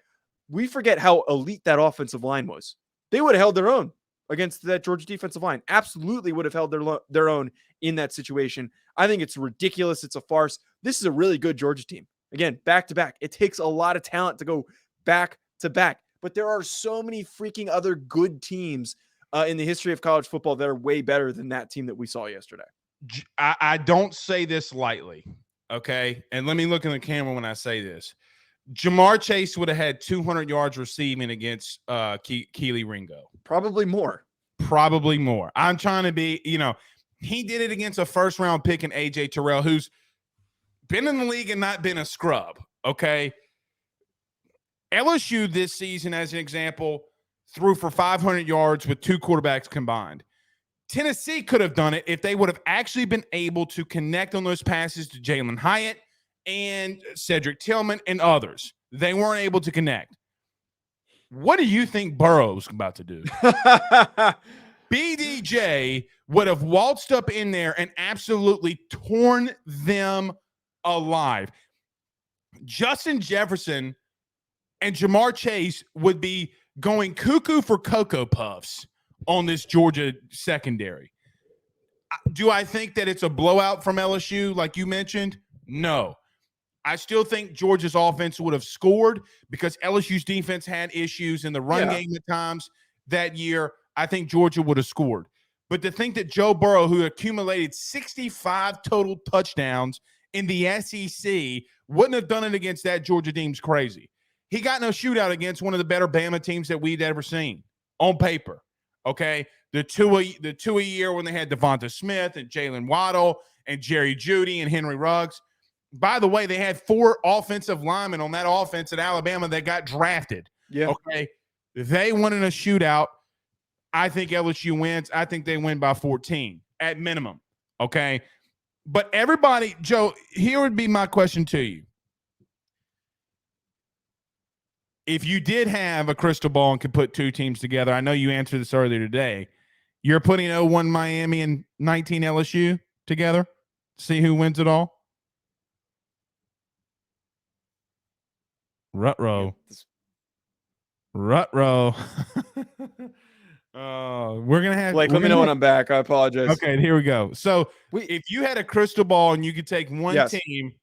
[SPEAKER 2] we forget how elite that offensive line was. They would have held their own against that Georgia defensive line. Absolutely would have held their own in that situation. I think it's ridiculous. It's a farce. This is a really good Georgia team. Again, back to back. It takes a lot of talent to go back to back. But there are so many freaking other good teams in the history of college football that are way better than that team that we saw yesterday.
[SPEAKER 1] I don't say this lightly, okay? And let me look in the camera when I say this. Jamar Chase would have had 200 yards receiving against Keely Ringo.
[SPEAKER 2] Probably more.
[SPEAKER 1] I'm trying to be, he did it against a first-round pick in A.J. Terrell, who's been in the league and not been a scrub, okay? LSU this season, as an example, threw for 500 yards with 2 quarterbacks combined. Tennessee could have done it if they would have actually been able to connect on those passes to Jalen Hyatt and Cedric Tillman and others. They weren't able to connect. What do you think Burrow's about to do? BDJ would have waltzed up in there and absolutely torn them alive. Justin Jefferson and Jamar Chase would be going cuckoo for Cocoa Puffs on this Georgia secondary. Do I think that it's a blowout from LSU like you mentioned? No. I still think Georgia's offense would have scored because LSU's defense had issues in the run game at times that year. I think Georgia would have scored. But to think that Joe Burrow, who accumulated 65 total touchdowns in the SEC, wouldn't have done it against that Georgia team's crazy. He got in a shootout against one of the better Bama teams that we'd ever seen on paper. Okay, the two a year when they had Devonta Smith and Jalen Waddle and Jerry Jeudy and Henry Ruggs. By the way, they had 4 offensive linemen on that offense at Alabama that got drafted.
[SPEAKER 2] Yeah.
[SPEAKER 1] Okay, they won in a shootout. I think LSU wins. I think they win by 14 at minimum. Okay, but everybody, Joe, here would be my question to you. If you did have a crystal ball and could put 2 teams together, I know you answered this earlier today. You're putting 01 Miami and 19 LSU together? See who wins it all? Ruh-roh. We're going to have...
[SPEAKER 2] Blake, let me know when I'm back. I apologize.
[SPEAKER 1] Okay, here we go. So if you had a crystal ball and you could take one team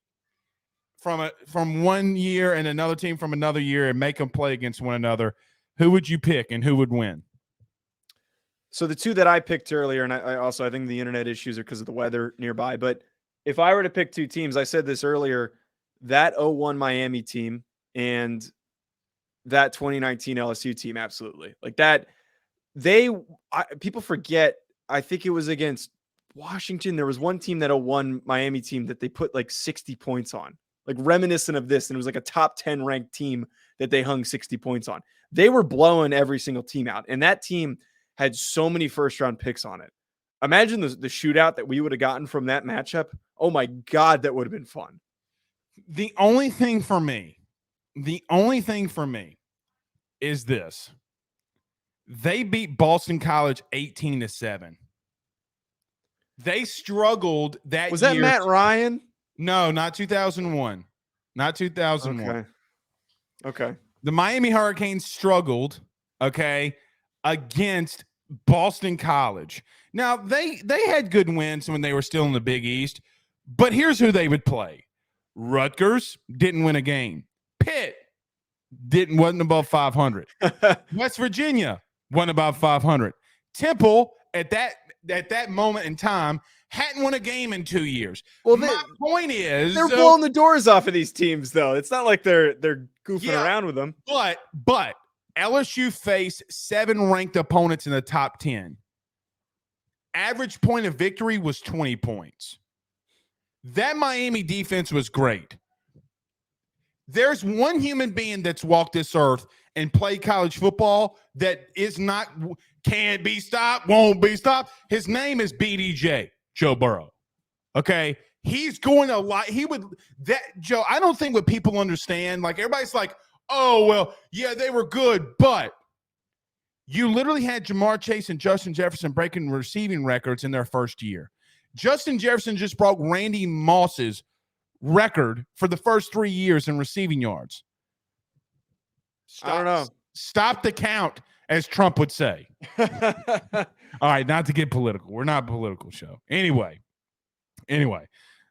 [SPEAKER 1] from one year and another team from another year and make them play against one another, who would you pick and who would win?
[SPEAKER 2] So the 2 that I picked earlier, and I think the internet issues are because of the weather nearby, but if I were to pick 2 teams, I said this earlier, that 01 Miami team and that 2019 LSU team, absolutely. Like that, people forget, I think it was against Washington. There was one team, that 01 Miami team, that they put like 60 points on, like reminiscent of this. And it was like a top 10 ranked team that they hung 60 points on. They were blowing every single team out. And that team had so many first-round picks on it. Imagine the shootout that we would have gotten from that matchup. Oh, my God, that would have been fun.
[SPEAKER 1] The only thing for me is this. They beat Boston College 18-7. They struggled that year.
[SPEAKER 2] Was that Matt Ryan?
[SPEAKER 1] No, not 2001. Not 2001.
[SPEAKER 2] Okay.
[SPEAKER 1] The Miami Hurricanes struggled, against Boston College. Now, they had good wins when they were still in the Big East, but here's who they would play. Rutgers didn't win a game. Pitt wasn't above 500. West Virginia won above 500. Temple at that moment in time hadn't won a game in 2 years. Well, my point is
[SPEAKER 2] they're blowing the doors off of these teams, though. It's not like they're goofing around with them.
[SPEAKER 1] But LSU faced 7 ranked opponents in the top 10. Average point of victory was 20 points. That Miami defense was great. There's one human being that's walked this earth and played college football that can't be stopped, won't be stopped. His name is BDJ, Joe Burrow. Okay? He's going to lie. Joe, I don't think what people understand, like everybody's like, oh, well, yeah, they were good, but you literally had Jamar Chase and Justin Jefferson breaking receiving records in their first year. Justin Jefferson just broke Randy Moss's record for the first 3 years in receiving yards.
[SPEAKER 2] I don't know.
[SPEAKER 1] Stop the count, as Trump would say. All right, not to get political. We're not a political show. Anyway.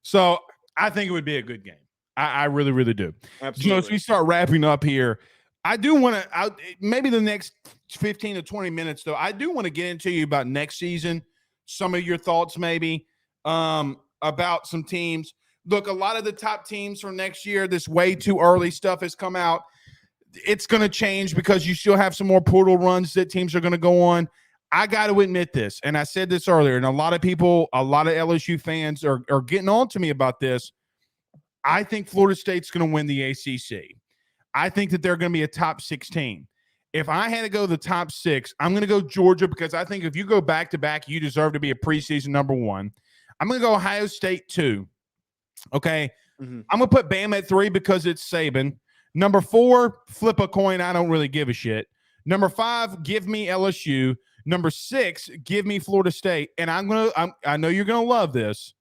[SPEAKER 1] So I think it would be a good game. I really, really do.
[SPEAKER 2] Absolutely.
[SPEAKER 1] As we start wrapping up here, I do want to, maybe the next 15 to 20 minutes, though, I do want to get into you about next season, some of your thoughts maybe about some teams. Look, a lot of the top teams for next year, this way too early stuff has come out. It's going to change because you still have some more portal runs that teams are going to go on. I got to admit this, and I said this earlier, and a lot of LSU fans are getting on to me about this. I think Florida State's going to win the ACC. I think that they're going to be a top 16. If I had to go the top 6, I'm going to go Georgia because I think if you go back-to-back, you deserve to be a preseason number 1. I'm going to go Ohio State 2. Okay? Mm-hmm. I'm going to put Bama at 3 because it's Saban. Number 4, flip a coin. I don't really give a shit. Number 5, give me LSU. Number 6, give me Florida State. And I know you're going to love this.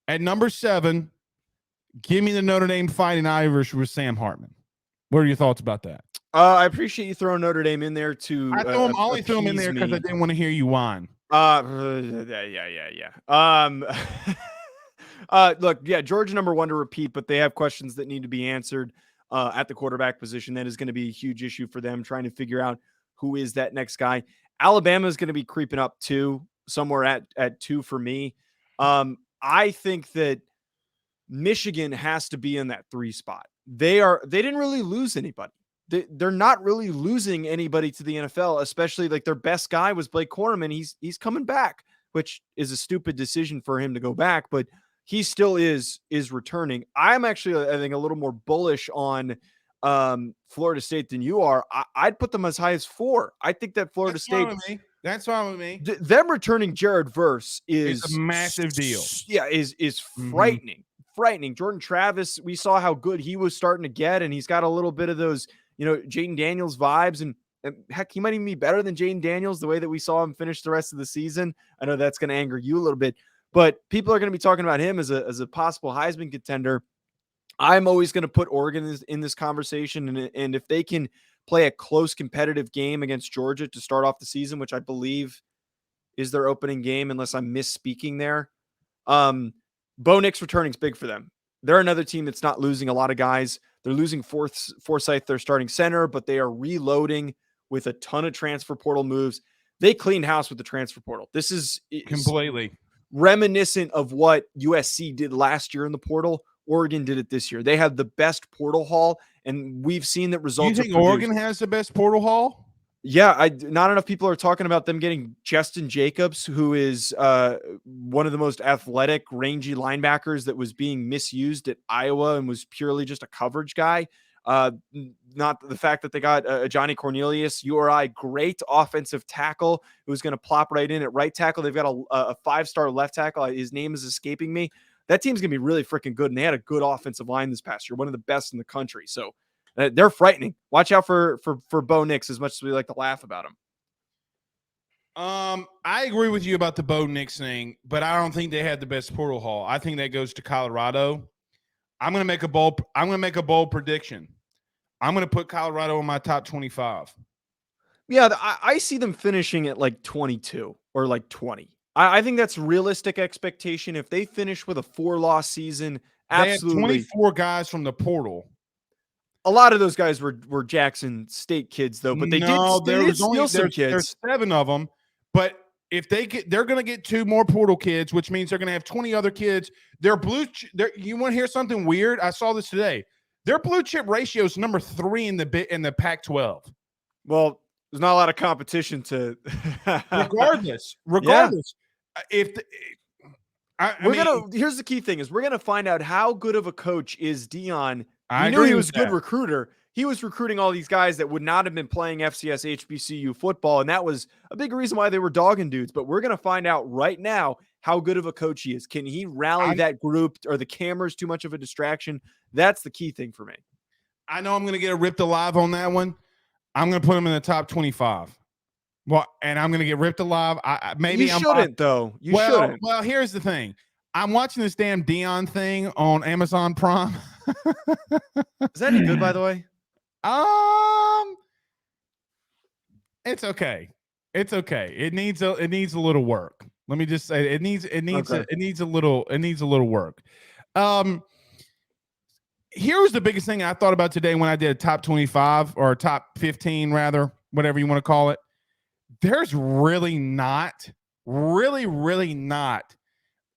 [SPEAKER 1] At number 7, give me the Notre Dame Fighting Irish with Sam Hartman. What are your thoughts about that?
[SPEAKER 2] I appreciate you throwing Notre Dame in there to.
[SPEAKER 1] I only threw them in there because I didn't want to hear you whine.
[SPEAKER 2] Yeah. Look, Georgia number 1 to repeat, but they have questions that need to be answered at the quarterback position. That is going to be a huge issue for them trying to figure out who is that next guy. Alabama is going to be creeping up too, somewhere at 2 for me. I think that Michigan has to be in that 3 spot. They didn't really lose anybody. They're not really losing anybody to the NFL, especially like their best guy was Blake Corum. He's coming back, which is a stupid decision for him to go back, but he still is returning. I'm actually, I think, a little more bullish on Florida State than you are. I'd put them as high as 4. I think that Florida State.
[SPEAKER 1] That's fine with me.
[SPEAKER 2] Them returning Jared Verse is
[SPEAKER 1] a massive deal.
[SPEAKER 2] Yeah, is frightening. Frightening. Jordan Travis, we saw how good he was starting to get, and he's got a little bit of those, Jaden Daniels vibes, and heck, he might even be better than Jaden Daniels the way that we saw him finish the rest of the season. I know that's going to anger you a little bit, but people are going to be talking about him as a possible Heisman contender. I'm always going to put Oregon in this conversation, and if they can play a close competitive game against Georgia to start off the season, which I believe is their opening game, unless I'm misspeaking there. Bo Nix returning is big for them. They're another team that's not losing a lot of guys. They're losing Forsythe, their starting center, but they are reloading with a ton of transfer portal moves. They cleaned house with the transfer portal. This is
[SPEAKER 1] completely
[SPEAKER 2] reminiscent of what USC did last year in the portal. Oregon did it this year. They have the best portal haul, and we've seen that results.
[SPEAKER 1] You think Oregon has the best portal haul?
[SPEAKER 2] Yeah, not enough people are talking about them getting Justin Jacobs, who is one of the most athletic, rangy linebackers that was being misused at Iowa and was purely just a coverage guy. Not the fact that they got Johnny Cornelius, URI, great offensive tackle who's going to plop right in at right tackle. They've got a 5-star left tackle. His name is escaping me. That team's going to be really freaking good, and they had a good offensive line this past year, one of the best in the country. So they're frightening. Watch out for Bo Nix as much as we like to laugh about him.
[SPEAKER 1] I agree with you about the Bo Nix thing, but I don't think they had the best portal haul. I think that goes to Colorado. I'm going to make a bold prediction. I'm going to put Colorado in my top 25.
[SPEAKER 2] Yeah, I see them finishing at like 22 or like 20. I think that's realistic expectation. If they finish with a 4-loss season, absolutely.
[SPEAKER 1] They had 24 guys from the portal.
[SPEAKER 2] A lot of those guys were Jackson State kids, though, but there's
[SPEAKER 1] 7 of them. But if they're going to get 2 more portal kids, which means they're going to have 20 other kids. You want to hear something weird? I saw this today. Their blue chip ratio is number 3 in the Pac-12.
[SPEAKER 2] Well, there's not a lot of competition to.
[SPEAKER 1] regardless. Here's
[SPEAKER 2] the key thing is we're gonna find out how good of a coach is Deion.
[SPEAKER 1] I
[SPEAKER 2] knew he
[SPEAKER 1] agree
[SPEAKER 2] was
[SPEAKER 1] with
[SPEAKER 2] a good
[SPEAKER 1] that.
[SPEAKER 2] recruiter. He was recruiting all these guys that would not have been playing FCS HBCU football, and that was a big reason why they were dogging dudes. But we're gonna find out right now how good of a coach he is. Can he rally that group? Are the cameras too much of a distraction? That's the key thing for me.
[SPEAKER 1] I know I'm going to get ripped alive on that one. I'm going to put him in the top 25. Well, and I'm going to get ripped alive. You shouldn't.
[SPEAKER 2] Well,
[SPEAKER 1] here's the thing. I'm watching this damn Deion thing on Amazon Prime.
[SPEAKER 2] Is that any good, by the way?
[SPEAKER 1] It's okay. It's okay. It needs a little work. Let me just say it needs a little work. Here's the biggest thing I thought about today when I did a top 25 or top 15, rather, whatever you want to call it. There's really not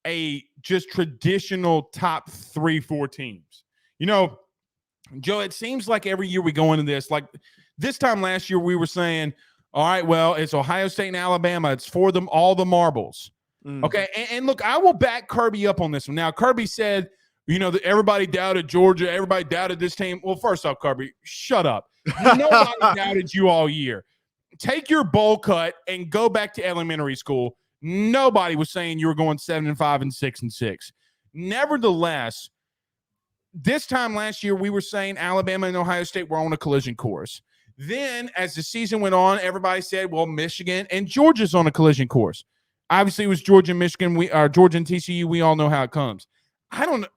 [SPEAKER 1] a just traditional top 3-4 teams. You know, Joe, it seems like every year we go into this, like this time last year, we were saying, all right, well, it's Ohio State and Alabama. It's for them, all the marbles. Okay. And look, I will back Kirby up on this one. Now, Kirby said, you know, that everybody doubted Georgia. Everybody doubted this team. Well, first off, Kirby, shut up. Nobody doubted you all year. Take your bowl cut and go back to elementary school. Nobody was saying you were going 7-5 and 6-6. Nevertheless, this time last year, we were saying Alabama and Ohio State were on a collision course. Then, as the season went on, everybody said, well, Michigan and Georgia's on a collision course. Obviously, it was Georgia and Michigan. Georgia and TCU. We all know how it comes. I don't know.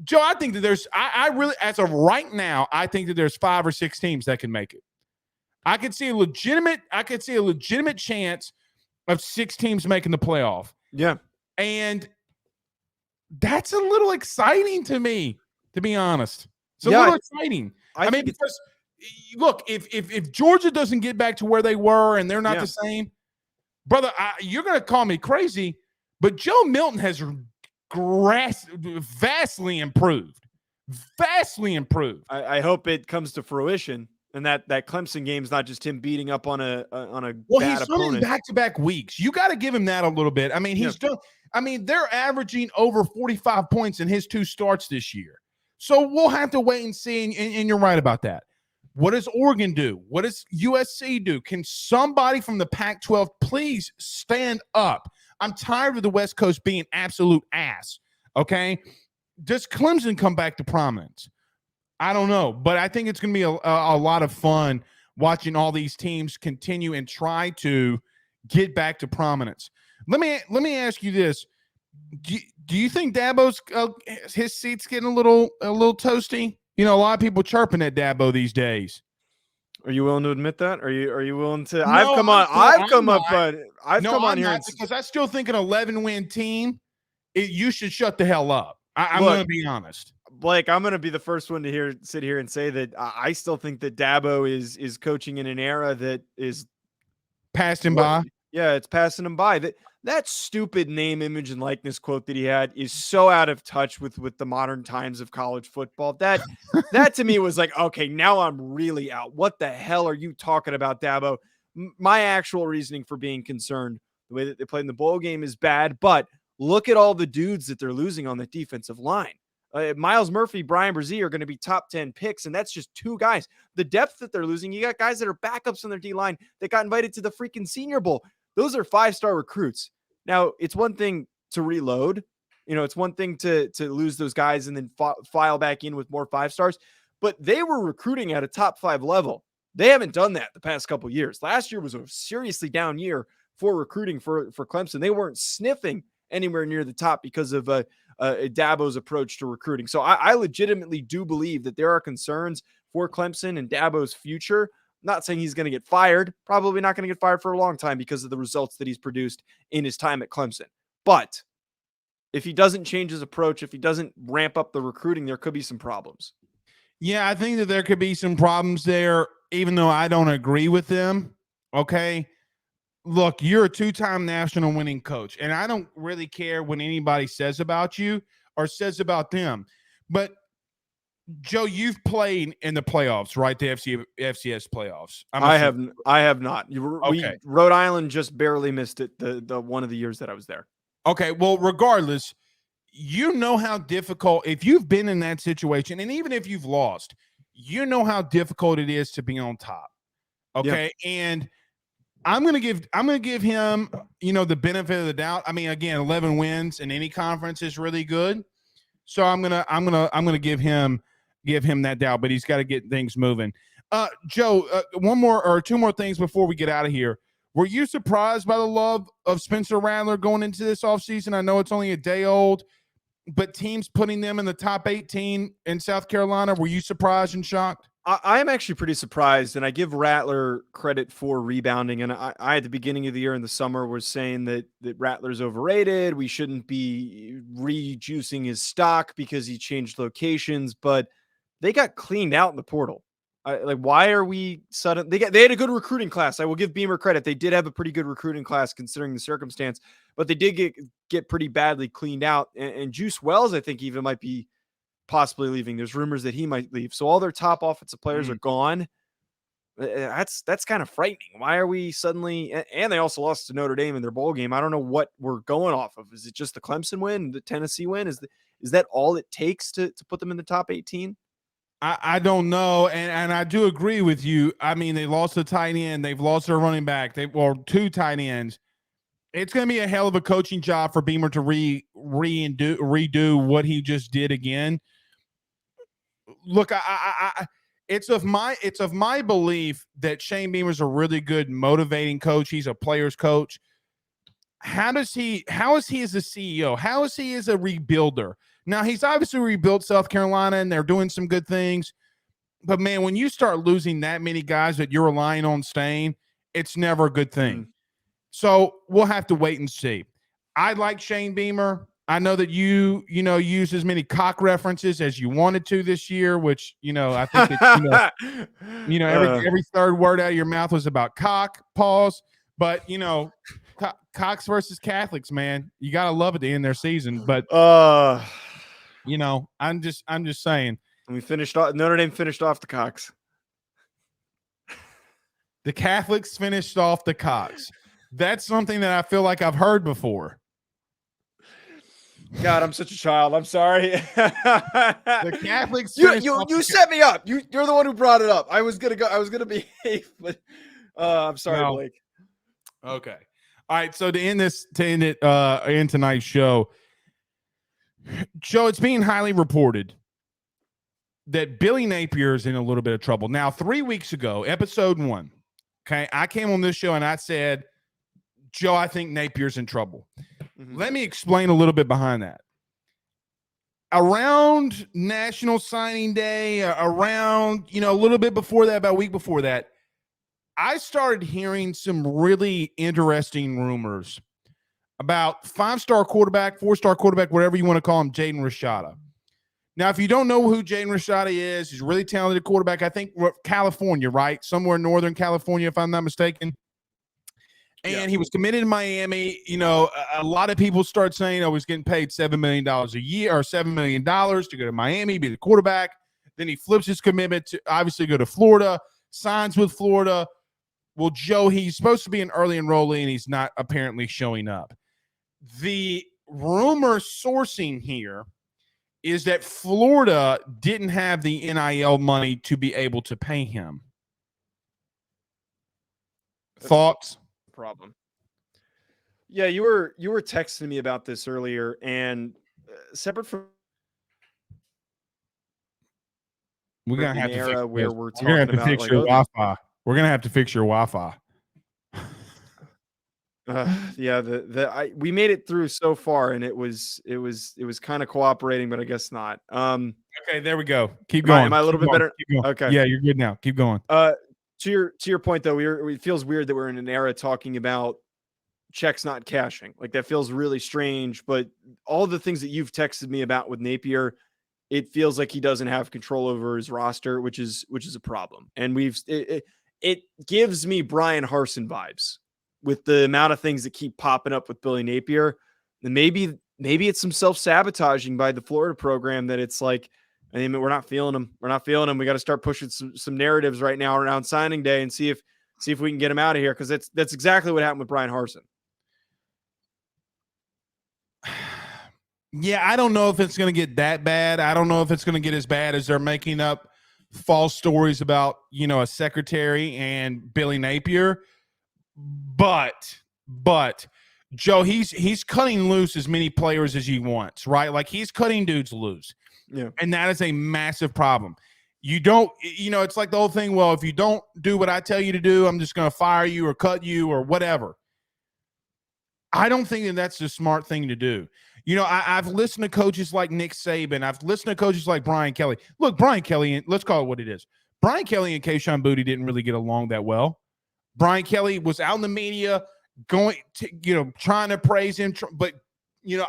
[SPEAKER 1] Joe, I think that there's I really, as of right now, I think that there's 5 or 6 teams that can make it. I could see a legitimate chance of 6 teams making the playoff.
[SPEAKER 2] Yeah.
[SPEAKER 1] And that's a little exciting to me, to be honest. It's a little exciting. I mean, because look, if Georgia doesn't get back to where they were and they're not the same, brother, you're going to call me crazy, but Joe Milton has vastly improved.
[SPEAKER 2] I hope it comes to fruition, and that Clemson game is not just him beating up on a
[SPEAKER 1] he's running back-to-back weeks. You got to give him that a little bit. I mean, they're averaging over 45 points in his 2 starts this year. So we'll have to wait and see, and you're right about that. What does Oregon do? What does USC do? Can somebody from the Pac-12 please stand up? I'm tired of the West Coast being absolute ass, okay? Does Clemson come back to prominence? I don't know, but I think it's going to be a lot of fun watching all these teams continue and try to get back to prominence. Let me ask you this. Do you think Dabo's his seat's getting a little toasty? You know, a lot of people chirping at Dabo these days.
[SPEAKER 2] Are you willing to admit that? Are you willing to?
[SPEAKER 1] No,
[SPEAKER 2] I've come on here
[SPEAKER 1] because I still think an 11-win team, you should shut the hell up. I'm going to be honest.
[SPEAKER 2] Blake, I'm going to be the first one to sit here and say that I still think that Dabo is coaching in an era that is
[SPEAKER 1] passed him by.
[SPEAKER 2] Yeah, it's passing him by. That stupid name, image, and likeness quote that he had is so out of touch with the modern times of college football. That to me was like, okay, now I'm really out. What the hell are you talking about, Dabo? My actual reasoning for being concerned, the way that they played in the bowl game is bad, but look at all the dudes that they're losing on the defensive line. Miles Murphy, Brian Brzee are going to be top 10 picks, and that's just 2 guys. The depth that they're losing, you got guys that are backups on their D-line that got invited to the freaking Senior Bowl. Those are 5-star recruits. Now, it's one thing to reload. It's one thing to lose those guys and then file back in with more 5 stars, but they were recruiting at a top 5 level. They haven't done that the past couple of years. Last year was a seriously down year for recruiting for Clemson. They weren't sniffing anywhere near the top because of Dabo's approach to recruiting. So I legitimately do believe that there are concerns for Clemson and Dabo's future. I'm not saying he's going to get fired, probably not going to get fired for a long time because of the results that he's produced in his time at Clemson. But if he doesn't change his approach, if he doesn't ramp up the recruiting, there could be some problems.
[SPEAKER 1] Yeah, I think that there could be some problems there, even though I don't agree with them. Okay. Look, you're a 2-time national winning coach, and I don't really care what anybody says about you or says about them. But, Joe, you've played in the playoffs, right? The FCS playoffs.
[SPEAKER 2] I have not.
[SPEAKER 1] Okay.
[SPEAKER 2] Rhode Island just barely missed it the one of the years that I was there.
[SPEAKER 1] Okay, well, regardless, you know how difficult, if you've been in that situation, and even if you've lost, you know how difficult it is to be on top. Okay, yeah. And I'm gonna give him, the benefit of the doubt. I mean, again, 11 wins in any conference is really good. So I'm gonna give him that doubt, but he's got to get things moving. Joe, one more or 2 more things before we get out of here. Were you surprised by the love of Spencer Rattler going into this offseason? I know it's only a day old, but teams putting them in the top 18 in South Carolina, were you surprised and shocked?
[SPEAKER 2] I'm actually pretty surprised, and I give Rattler credit for rebounding. And I at the beginning of the year in the summer was saying that Rattler's overrated. We shouldn't be rejuicing his stock because he changed locations, but they got cleaned out in the portal. Why are we sudden? They had a good recruiting class. I will give Beamer credit. They did have a pretty good recruiting class considering the circumstance, but they did get pretty badly cleaned out. And Juice Wells, I think, even might be possibly leaving. There's rumors that he might leave. So all their top offensive players are gone. That's kind of frightening. Why are we suddenly? And they also lost to Notre Dame in their bowl game. I don't know what we're going off of. Is it just the Clemson win, the Tennessee win? Is that all it takes to put them in the top 18?
[SPEAKER 1] I don't know, and I do agree with you. I mean, they lost a tight end. They've lost their running back. 2 tight ends. It's going to be a hell of a coaching job for Beamer to redo what he just did again. Look, it's of my belief that Shane Beamer's a really good motivating coach. He's a player's coach. How is he as a CEO? How is he as a rebuilder? Now, he's obviously rebuilt South Carolina, and they're doing some good things. But, man, when you start losing that many guys that you're relying on staying, it's never a good thing. So we'll have to wait and see. I like Shane Beamer. I know that you use as many cock references as you wanted to this year, which, I think that, every third word out of your mouth was about cock, pause. But, Cox versus Catholics, man, you got to love it to end their season. But, I'm just saying.
[SPEAKER 2] We finished off, Notre Dame finished off the Cox.
[SPEAKER 1] The Catholics finished off the Cox. That's something that I feel like I've heard before.
[SPEAKER 2] God, I'm such a child. I'm sorry.
[SPEAKER 1] The Catholics.
[SPEAKER 2] You set me up. You're the one who brought it up. I was gonna behave, but I'm sorry,
[SPEAKER 1] no.
[SPEAKER 2] Blake.
[SPEAKER 1] Okay. All right. So to end tonight's show, Joe, it's being highly reported that Billy Napier is in a little bit of trouble. Now, 3 weeks ago, episode 1, okay, I came on this show and I said, Joe, I think Napier's in trouble. Mm-hmm. Let me explain a little bit behind that. Around National Signing Day, around, a little bit before that, about a week before that, I started hearing some really interesting rumors about 5-star quarterback, 4-star quarterback, whatever you want to call him, Jaden Rashada. Now, if you don't know who Jaden Rashada is, he's a really talented quarterback. I think California, right? Somewhere in Northern California, if I'm not mistaken. And he was committed in Miami. A lot of people start saying, he's getting paid $7 million a year or $7 million to go to Miami, be the quarterback. Then he flips his commitment to obviously go to Florida, signs with Florida. Well, Joe, he's supposed to be an early enrollee, and he's not apparently showing up. The rumor sourcing here is that Florida didn't have the NIL money to be able to pay him. Thoughts?
[SPEAKER 2] Problem. Yeah, you were texting me about this earlier, and separate from
[SPEAKER 1] We're gonna
[SPEAKER 2] an
[SPEAKER 1] have to fix
[SPEAKER 2] era where
[SPEAKER 1] this.
[SPEAKER 2] we're
[SPEAKER 1] We're gonna have
[SPEAKER 2] talking
[SPEAKER 1] to
[SPEAKER 2] about
[SPEAKER 1] fix
[SPEAKER 2] like,
[SPEAKER 1] your
[SPEAKER 2] oh,
[SPEAKER 1] Wi-Fi. We're gonna have to fix your Wi-Fi.
[SPEAKER 2] yeah, we made it through so far, and it was kind of cooperating, but I guess not.
[SPEAKER 1] Okay, there we go. Keep
[SPEAKER 2] Am I
[SPEAKER 1] going.
[SPEAKER 2] a little
[SPEAKER 1] Keep
[SPEAKER 2] bit
[SPEAKER 1] going.
[SPEAKER 2] better?
[SPEAKER 1] Keep going.
[SPEAKER 2] Okay.
[SPEAKER 1] Yeah, you're good now. Keep going.
[SPEAKER 2] To your point though, it feels weird that we're in an era talking about checks not cashing. Like, that feels really strange. But all the things that you've texted me about with Napier, it feels like he doesn't have control over his roster, which is a problem. And it gives me Brian Harsin vibes with the amount of things that keep popping up with Billy Napier. And maybe it's some self-sabotaging by the Florida program, that it's like, I mean, we're not feeling him. We're not feeling him. We got to start pushing some narratives right now around signing day and see if we can get him out of here, because that's exactly what happened with Brian Harsin.
[SPEAKER 1] Yeah, I don't know if it's going to get that bad. I don't know if it's going to get as bad as they're making up false stories about, a secretary and Billy Napier. But Joe, he's cutting loose as many players as he wants, right? Like, he's cutting dudes loose.
[SPEAKER 2] Yeah.
[SPEAKER 1] And that is a massive problem. You don't, it's like the whole thing, well, if you don't do what I tell you to do, I'm just going to fire you or cut you or whatever. I don't think that that's the smart thing to do. I've listened to coaches like Nick Saban. I've listened to coaches like Brian Kelly. Look, Brian Kelly, let's call it what it is. Brian Kelly and Kayshon Boutte didn't really get along that well. Brian Kelly was out in the media going to, trying to praise him, but,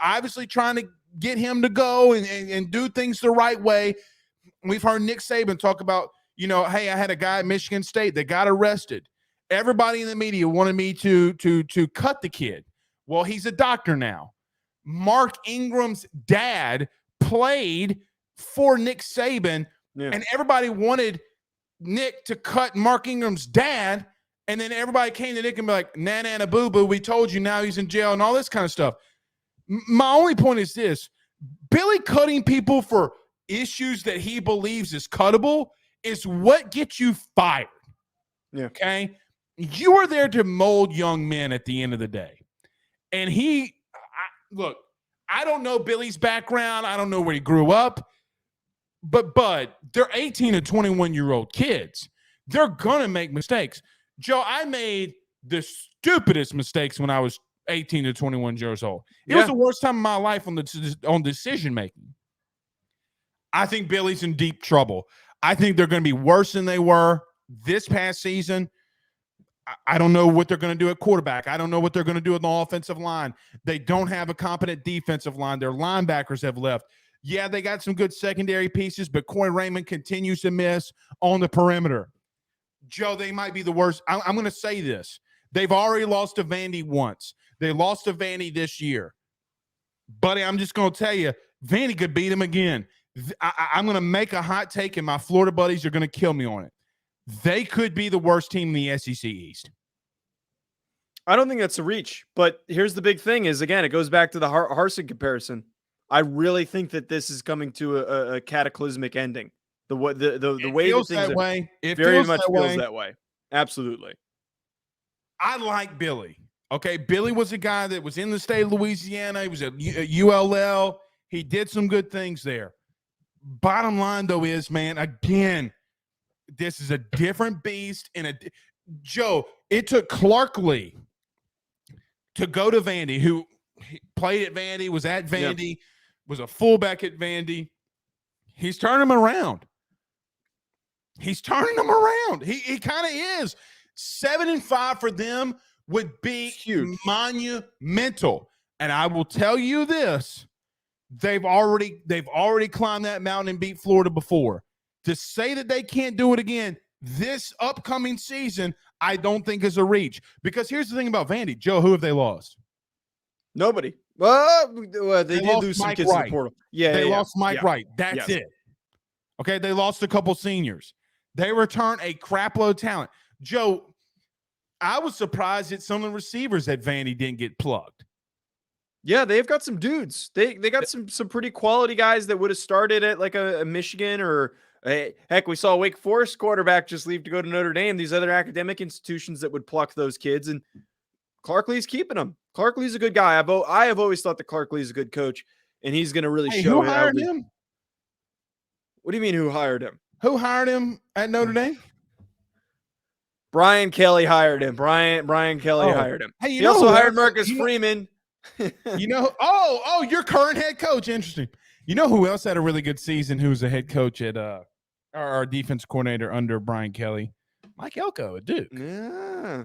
[SPEAKER 1] obviously trying to get him to go and do things the right way. We've heard Nick Saban talk about, hey, I had a guy at Michigan State that got arrested. Everybody in the media wanted me to cut the kid. Well, he's a doctor now. Mark Ingram's dad played for Nick Saban, and everybody wanted Nick to cut Mark Ingram's dad, and then everybody came to Nick and be like, na boo-boo, we told you, now he's in jail and all this kind of stuff. My only point is this. Billy cutting people for issues that he believes is cuttable is what gets you fired.
[SPEAKER 2] Yeah.
[SPEAKER 1] Okay? You are there to mold young men at the end of the day. And look, I don't know Billy's background. I don't know where he grew up. But, Bud, they're 18 to 21-year-old kids. They're going to make mistakes. Joe, I made the stupidest mistakes when I was 18 to 21 years old. It was the worst time of my life on decision-making. I think Billy's in deep trouble. I think they're going to be worse than they were this past season. I don't know what they're going to do at quarterback. I don't know what they're going to do in the offensive line. They don't have a competent defensive line. Their linebackers have left. Yeah, they got some good secondary pieces, but Coy Raymond continues to miss on the perimeter. Joe, they might be the worst. I'm going to say this. They've already lost to Vandy once. They lost to Vandy this year. Buddy, I'm just going to tell you, Vandy could beat them again. I'm going to make a hot take, and my Florida buddies are going to kill me on it. They could be the worst team in the SEC East.
[SPEAKER 2] I don't think that's a reach, but here's the big thing is, again, it goes back to the Harsin comparison. I really think that this is coming to a cataclysmic ending. The way that things
[SPEAKER 1] that way. It
[SPEAKER 2] very much feels that way. Absolutely.
[SPEAKER 1] I like Billy. Okay, Billy was a guy that was in the state of Louisiana. He was at ULL. He did some good things there. Bottom line, though, is, man, again, this is a different beast. Joe, it took Clark Lee to go to Vandy, who played at Vandy, was at Vandy, was a fullback at Vandy. He's turning them around. He's turning them around. He kind of is. 7-5 for them would be huge, monumental. And I will tell you this: they've already climbed that mountain and beat Florida before. To say that they can't do it again this upcoming season, I don't think is a reach. Because here's the thing about Vandy, Joe. Who have they lost?
[SPEAKER 2] Nobody. Well, they did lose some kids in the portal. Yeah,
[SPEAKER 1] they lost Mike Wright. That's it. Okay, they lost a couple seniors. They return a crapload of talent. Joe, I was surprised that some of the receivers at Vandy didn't get plugged.
[SPEAKER 2] Yeah, they've got some dudes. They got some pretty quality guys that would have started at like a Michigan or heck, we saw a Wake Forest quarterback just leave to go to Notre Dame. These other academic institutions that would pluck those kids, and Clark Lee's keeping them. Clark Lee's a good guy. I have always thought that Clark Lee's a good coach, and he's going to really
[SPEAKER 1] Hey,
[SPEAKER 2] show
[SPEAKER 1] who hired him?
[SPEAKER 2] What do you mean who hired him?
[SPEAKER 1] Who hired him at Notre Dame?
[SPEAKER 2] Brian Kelly hired him. Brian Kelly hired him.
[SPEAKER 1] Hey,
[SPEAKER 2] he also hired Marcus Freeman.
[SPEAKER 1] Your current head coach. Interesting. You know who else had a really good season? Who's a head coach at our defense coordinator under Brian Kelly? Mike Elko at Duke.
[SPEAKER 2] Yeah.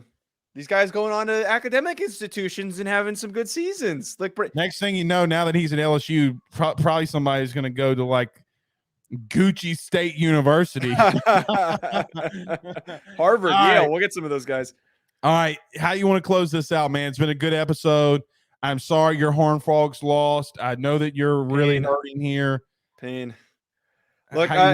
[SPEAKER 2] These guys going on to academic institutions and having some good seasons. Like
[SPEAKER 1] next thing you know, now that he's at LSU, probably somebody's going to go to like Gucci State University.
[SPEAKER 2] Harvard. Yeah, we'll get some of those guys.
[SPEAKER 1] All right. How you want to close this out, man? It's been a good episode. I'm sorry your Horned Frogs lost. I know that you're really hurting here.
[SPEAKER 2] Pain. Look,
[SPEAKER 1] how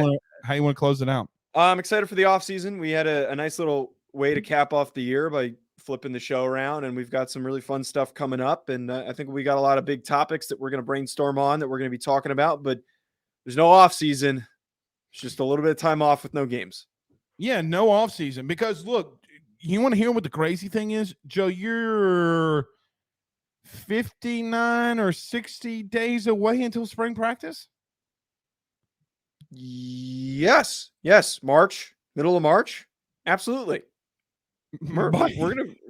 [SPEAKER 1] you want to close it out?
[SPEAKER 2] I'm excited for the offseason. We had a nice little way to cap off the year by flipping the show around, and we've got some really fun stuff coming up. And I think we got a lot of big topics that we're going to brainstorm on that we're going to be talking about, but there's no off season. It's just a little bit of time off with no games.
[SPEAKER 1] Yeah, no off season. Because look, you want to hear what the crazy thing is, Joe? You're 59 or 60 days away until spring practice.
[SPEAKER 2] Yes, March, middle of March, absolutely. We're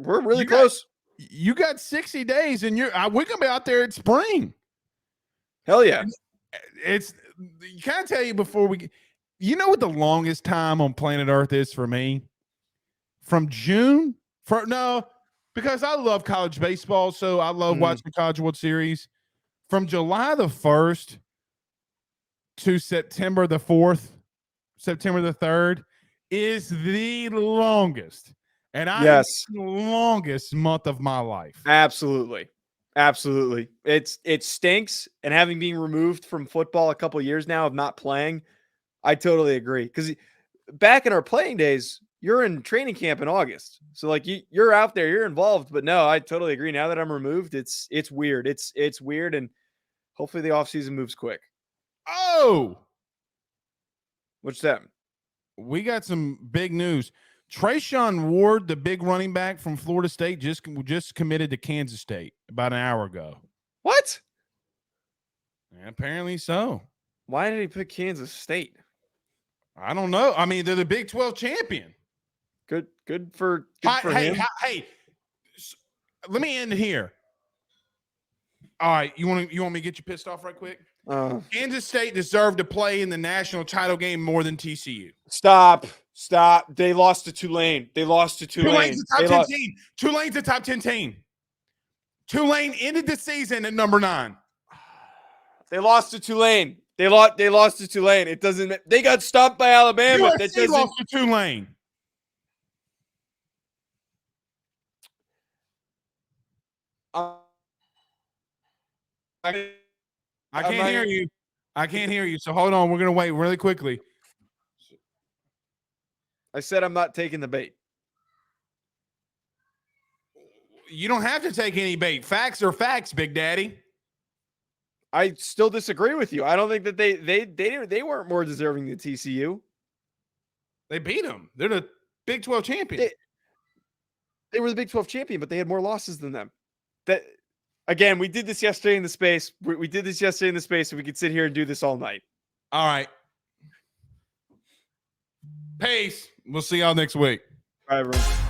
[SPEAKER 2] really close.
[SPEAKER 1] You got 60 days, and we're gonna be out there at spring.
[SPEAKER 2] Hell yeah!
[SPEAKER 1] It's can I tell you before we? You know what the longest time on planet Earth is for me? From June because I love college baseball, so I love watching the College World Series. From July the 1st to September the 4th, September the 3rd is the longest. And the longest month of my life.
[SPEAKER 2] Absolutely. It stinks. And having been removed from football a couple of years now of not playing, I totally agree. Because back in our playing days, you're in training camp in August. So like you're out there, you're involved. But no, I totally agree. Now that I'm removed, it's weird. It's weird. And hopefully the offseason moves quick.
[SPEAKER 1] Oh,
[SPEAKER 2] what's that?
[SPEAKER 1] We got some big news. Trayshawn Ward, the big running back from Florida State, just committed to Kansas State about an hour ago.
[SPEAKER 2] What?
[SPEAKER 1] Yeah, apparently so.
[SPEAKER 2] Why did he pick Kansas State?
[SPEAKER 1] I don't know. I mean, they're the Big 12 champion.
[SPEAKER 2] Good for him.
[SPEAKER 1] Hey, let me end it here. All right, you want me to get you pissed off right quick? Kansas State deserved to play in the national title game more than TCU.
[SPEAKER 2] Stop. They lost to Tulane. Tulane's a
[SPEAKER 1] top 10 team. Tulane's a top 10 team. Tulane ended the season at number 9.
[SPEAKER 2] They lost to Tulane. They lost to Tulane. It doesn't. They got stopped by Alabama.
[SPEAKER 1] USC lost to Tulane. I can't hear you. I can't hear you. So hold on. We're gonna wait really quickly.
[SPEAKER 2] I said I'm not taking the bait.
[SPEAKER 1] You don't have to take any bait. Facts are facts, Big Daddy.
[SPEAKER 2] I still disagree with you. I don't think that they weren't more deserving than TCU.
[SPEAKER 1] They beat them. They're the Big 12 champion.
[SPEAKER 2] They were the Big 12 champion, but they had more losses than them. That again, we did this yesterday in the space. We did this yesterday in the space, and we could sit here and do this all night.
[SPEAKER 1] All right. Peace. We'll see y'all next week.
[SPEAKER 2] All right, everyone.